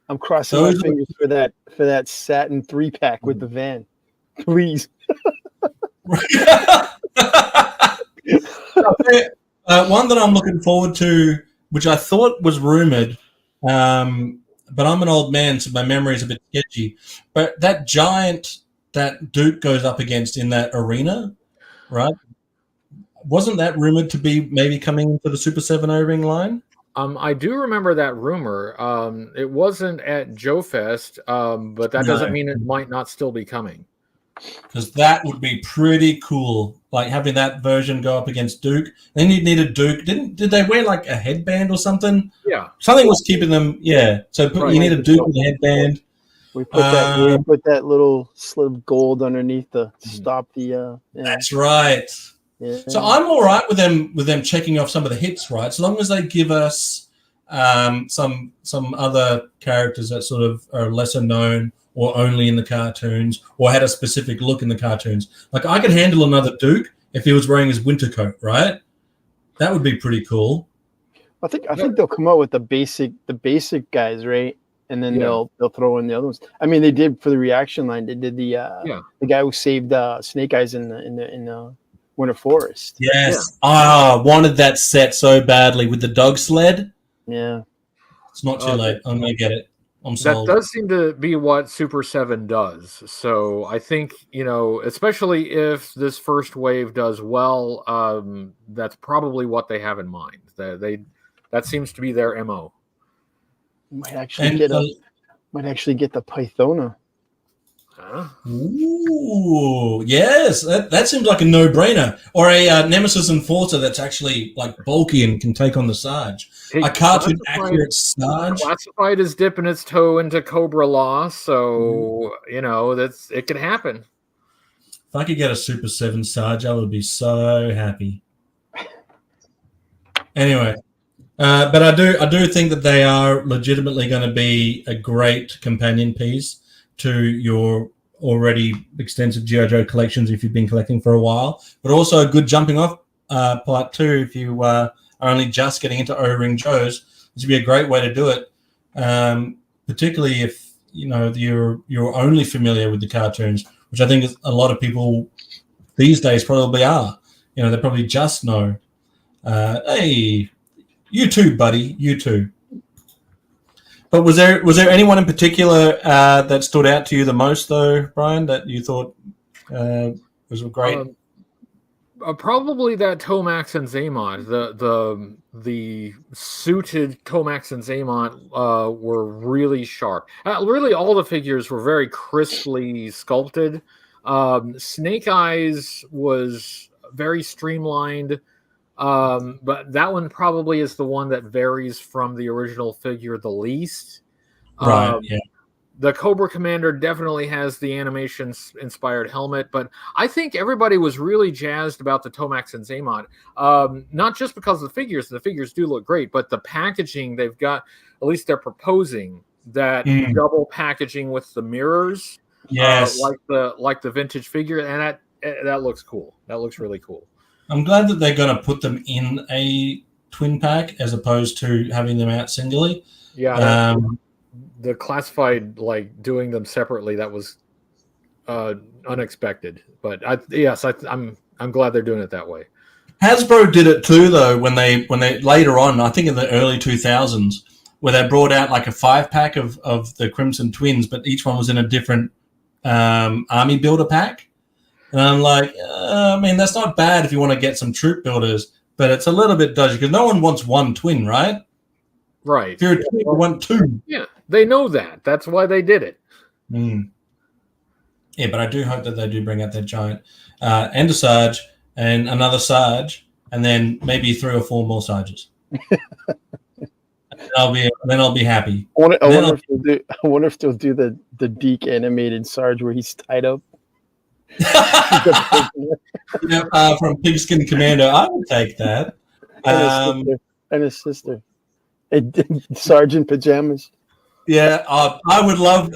I'm crossing my fingers for that satin 3-pack with the van, please. One that I'm looking forward to, which I thought was rumored, but I'm an old man, so my memory is a bit sketchy. But that giant that Duke goes up against in that arena, right? Wasn't that rumored to be maybe coming into the Super 7 O-ring line? I do remember that rumor. It wasn't at Joe Fest, but that doesn't mean it might not still be coming. Because that would be pretty cool, like having that version go up against Duke. Then you'd need a Duke. Did they wear like a headband or something? Yeah, something was keeping them. Yeah, so you need a Duke with a headband. We put that little slit of gold underneath to stop the. That's right. Yeah. So I'm all right with them checking off some of the hits, right? As long as they give us some other characters that sort of are lesser known or only in the cartoons or had a specific look in the cartoons. Like I could handle another Duke if he was wearing his winter coat, right? That would be pretty cool. I think they'll come out with the basic guys, right? And then they'll throw in the other ones. I mean, they did for the reaction line. They did the guy who saved Snake Eyes in the Winter Forest. Yes. Wanted that set so badly with the dog sled. Yeah. It's not too late. I'm gonna get it. I'm sold. That does seem to be what Super 7 does. So I think, especially if this first wave does well, that's probably what they have in mind. That seems to be their MO. Might actually get the Pythona. Huh? Ooh, yes, that seems like a no-brainer. Or a Nemesis Enforcer that's actually like bulky and can take on the Sarge. A cartoon accurate Sarge. Classified is dipping its toe into Cobra Law, so it could happen. If I could get a Super 7 Sarge, I would be so happy. Anyway, but I do think that they are legitimately going to be a great companion piece to your already extensive G.I. Joe collections if you've been collecting for a while, but also a good jumping off part too if you are only just getting into O-Ring Joes. This would be a great way to do it, particularly if you're only familiar with the cartoons, which I think a lot of people these days probably are. They probably just know. Hey, you too, buddy, you too. But was there anyone in particular that stood out to you the most, though, Brian, that you thought was great? Probably that Tomax and Zaymot. The suited Tomax and Zaymot were really sharp. Really, all the figures were very crisply sculpted. Snake Eyes was very streamlined. But that one probably is the one that varies from the original figure the least. Right, yeah. The Cobra Commander definitely has the animation-inspired helmet, but I think everybody was really jazzed about the Tomax and Zaymot. Not just because of the figures do look great, but the packaging they've got, at least they're proposing that double packaging with the mirrors. Yes. Like the vintage figure, and that looks cool. That looks really cool. I'm glad that they're going to put them in a twin pack as opposed to having them out singly. Yeah, the classified doing them separately, that was unexpected. But I'm glad they're doing it that way. Hasbro did it too, though, when they later on, I think in the early 2000s, where they brought out like a 5-pack of the Crimson Twins, but each one was in a different army builder pack. And I'm like, that's not bad if you want to get some troop builders, but it's a little bit dodgy because no one wants one twin, right? Right. If you're a twin, you want two. Yeah, they know that. That's why they did it. Yeah, but I do hope that they do bring out that giant and a Sarge and another Sarge, and then maybe 3 or 4 more Sarges. I'll be happy. I wonder if they'll do the Deke animated Sarge where he's tied up. From Pigskin Commando, I would take that. And his sister. Sergeant pajamas. Yeah, I would love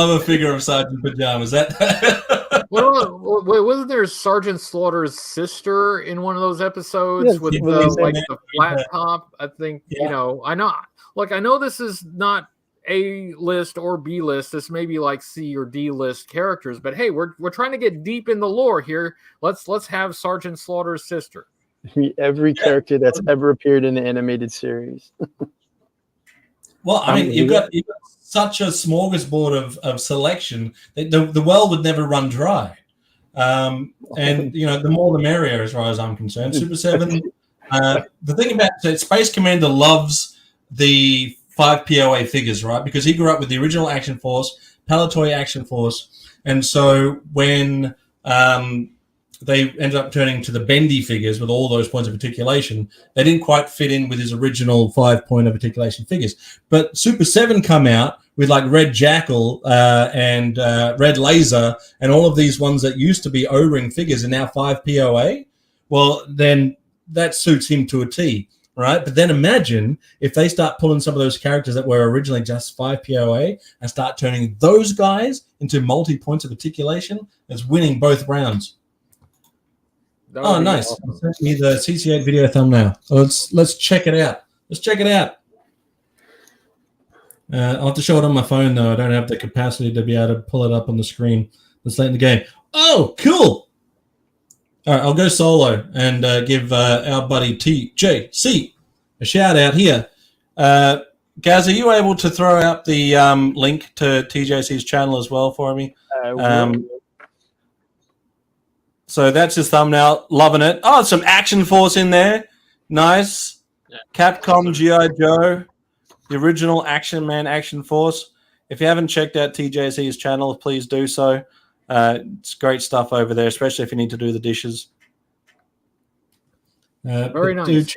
a figure of Sergeant pajamas. Well, wasn't there Sergeant Slaughter's sister in one of those episodes with the flat top? I think I know this is not A list or B list. This may be like C or D list characters, but hey, we're trying to get deep in the lore here. Let's have Sergeant Slaughter's sister. Every character that's ever appeared in the animated series. Well, I mean, you've got such a smorgasbord of selection that the well would never run dry. And the more the merrier, as far as I'm concerned. Super 7. The thing about Space Commander loves the 5 POA figures, right? Because he grew up with the original Action Force, Palitoy Action Force, and so when they ended up turning to the bendy figures with all those points of articulation, they didn't quite fit in with his original 5-point of articulation figures. But Super 7 come out with like Red Jackal and Red Laser and all of these ones that used to be O-ring figures are now 5 POA, well, then that suits him to a T, right? But then imagine if they start pulling some of those characters that were originally just 5 POA and start turning those guys into multi-points of articulation as winning both rounds. Oh, nice. Awesome. Sent me the CC8 video thumbnail. So let's check it out. Let's check it out. I'll have to show it on my phone, though. I don't have the capacity to be able to pull it up on the screen this late in the game. Oh, cool. All right, I'll go solo and give our buddy TJC a shout out here. Gaz, are you able to throw out the link to TJC's channel as well for me? So that's his thumbnail. Loving it. Oh, some Action Force in there. Nice. Yeah. Capcom G.I. Joe. The original Action Man Action Force. If you haven't checked out TJC's channel, please do so. It's great stuff over there, especially if you need to do the dishes. Very nice.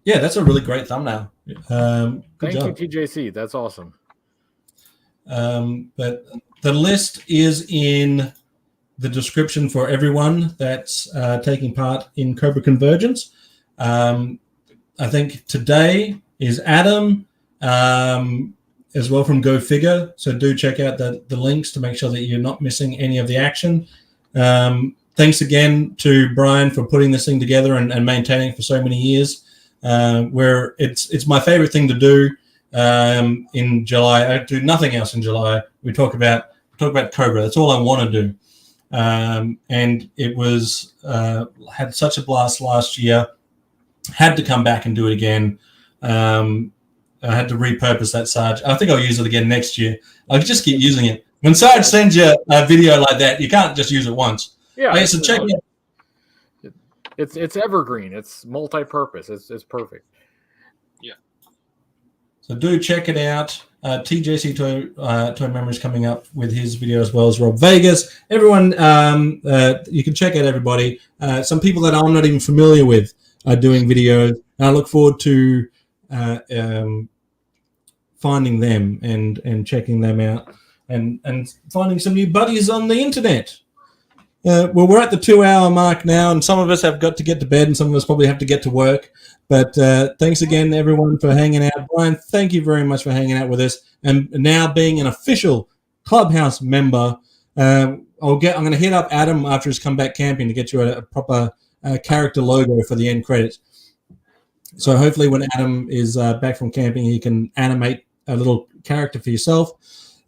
Yeah, that's a really great thumbnail. Good Thank job. you, TJC. That's awesome. But the list is in the description for everyone that's taking part in Cobra Convergence. I think today is Adam, as well from Go Figure. So do check out the links to make sure that you're not missing any of the action. Thanks again to Brian for putting this thing together and maintaining it for so many years. Where it's my favorite thing to do in July. I do nothing else in July. We talk about Cobra. That's all I want to do. And it was had such a blast last year. Had to come back and do it again. I had to repurpose that Sarge. I think I'll use it again next year. I'll just keep using it. When Sarge sends you a video like that, you can't just use it once. Yeah, okay, so check it. It's evergreen. It's multi-purpose. It's perfect. Yeah. So do check it out. TJC Toy Memories coming up with his video as well as Rob Vegas. Everyone, you can check out everybody. Some people that I'm not even familiar with are doing videos. And I look forward to finding them and checking them out and finding some new buddies on the internet. Well, we're at the 2-hour mark now, and some of us have got to get to bed, and some of us probably have to get to work. But thanks again, everyone, for hanging out. Brian, thank you very much for hanging out with us. And now being an official Clubhouse member, I'm going to hit up Adam after he's come back camping to get you a proper character logo for the end credits. So hopefully when Adam is back from camping, he can animate a little character for yourself.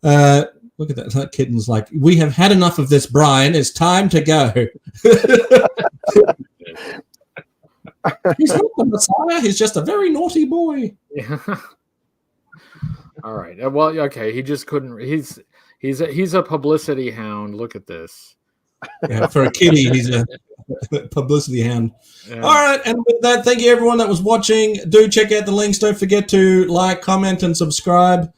Look at that. That kitten's like, we have had enough of this, Brian. It's time to go. He's not the Messiah. He's just a very naughty boy. Yeah. All right. Well, okay. He just couldn't. He's a publicity hound. Look at this. Yeah, for a kitty, he's a publicity hound. Yeah. All right, and with that, thank you everyone that was watching. Do check out the links. Don't forget to like, comment, and subscribe.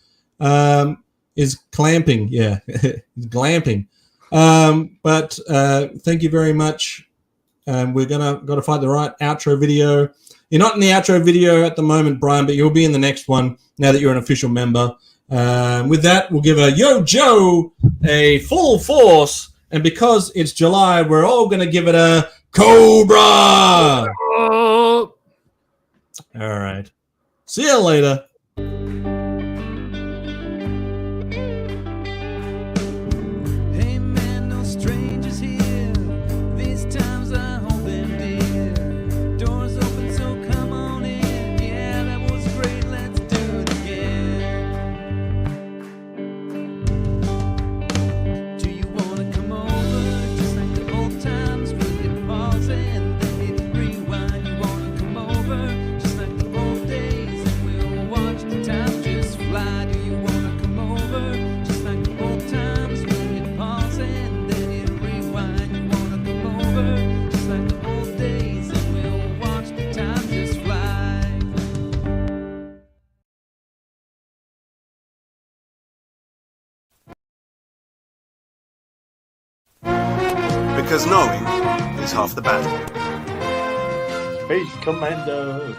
Is clamping, yeah, it's glamping. But thank you very much. We're got to find the right outro video. You're not in the outro video at the moment, Brian, but you'll be in the next one now that you're an official member. With that, we'll give a Yo Joe a full force. And because it's July, we're all going to give it a Cobra. All right. See you later. Because knowing is half the battle. Space Commando.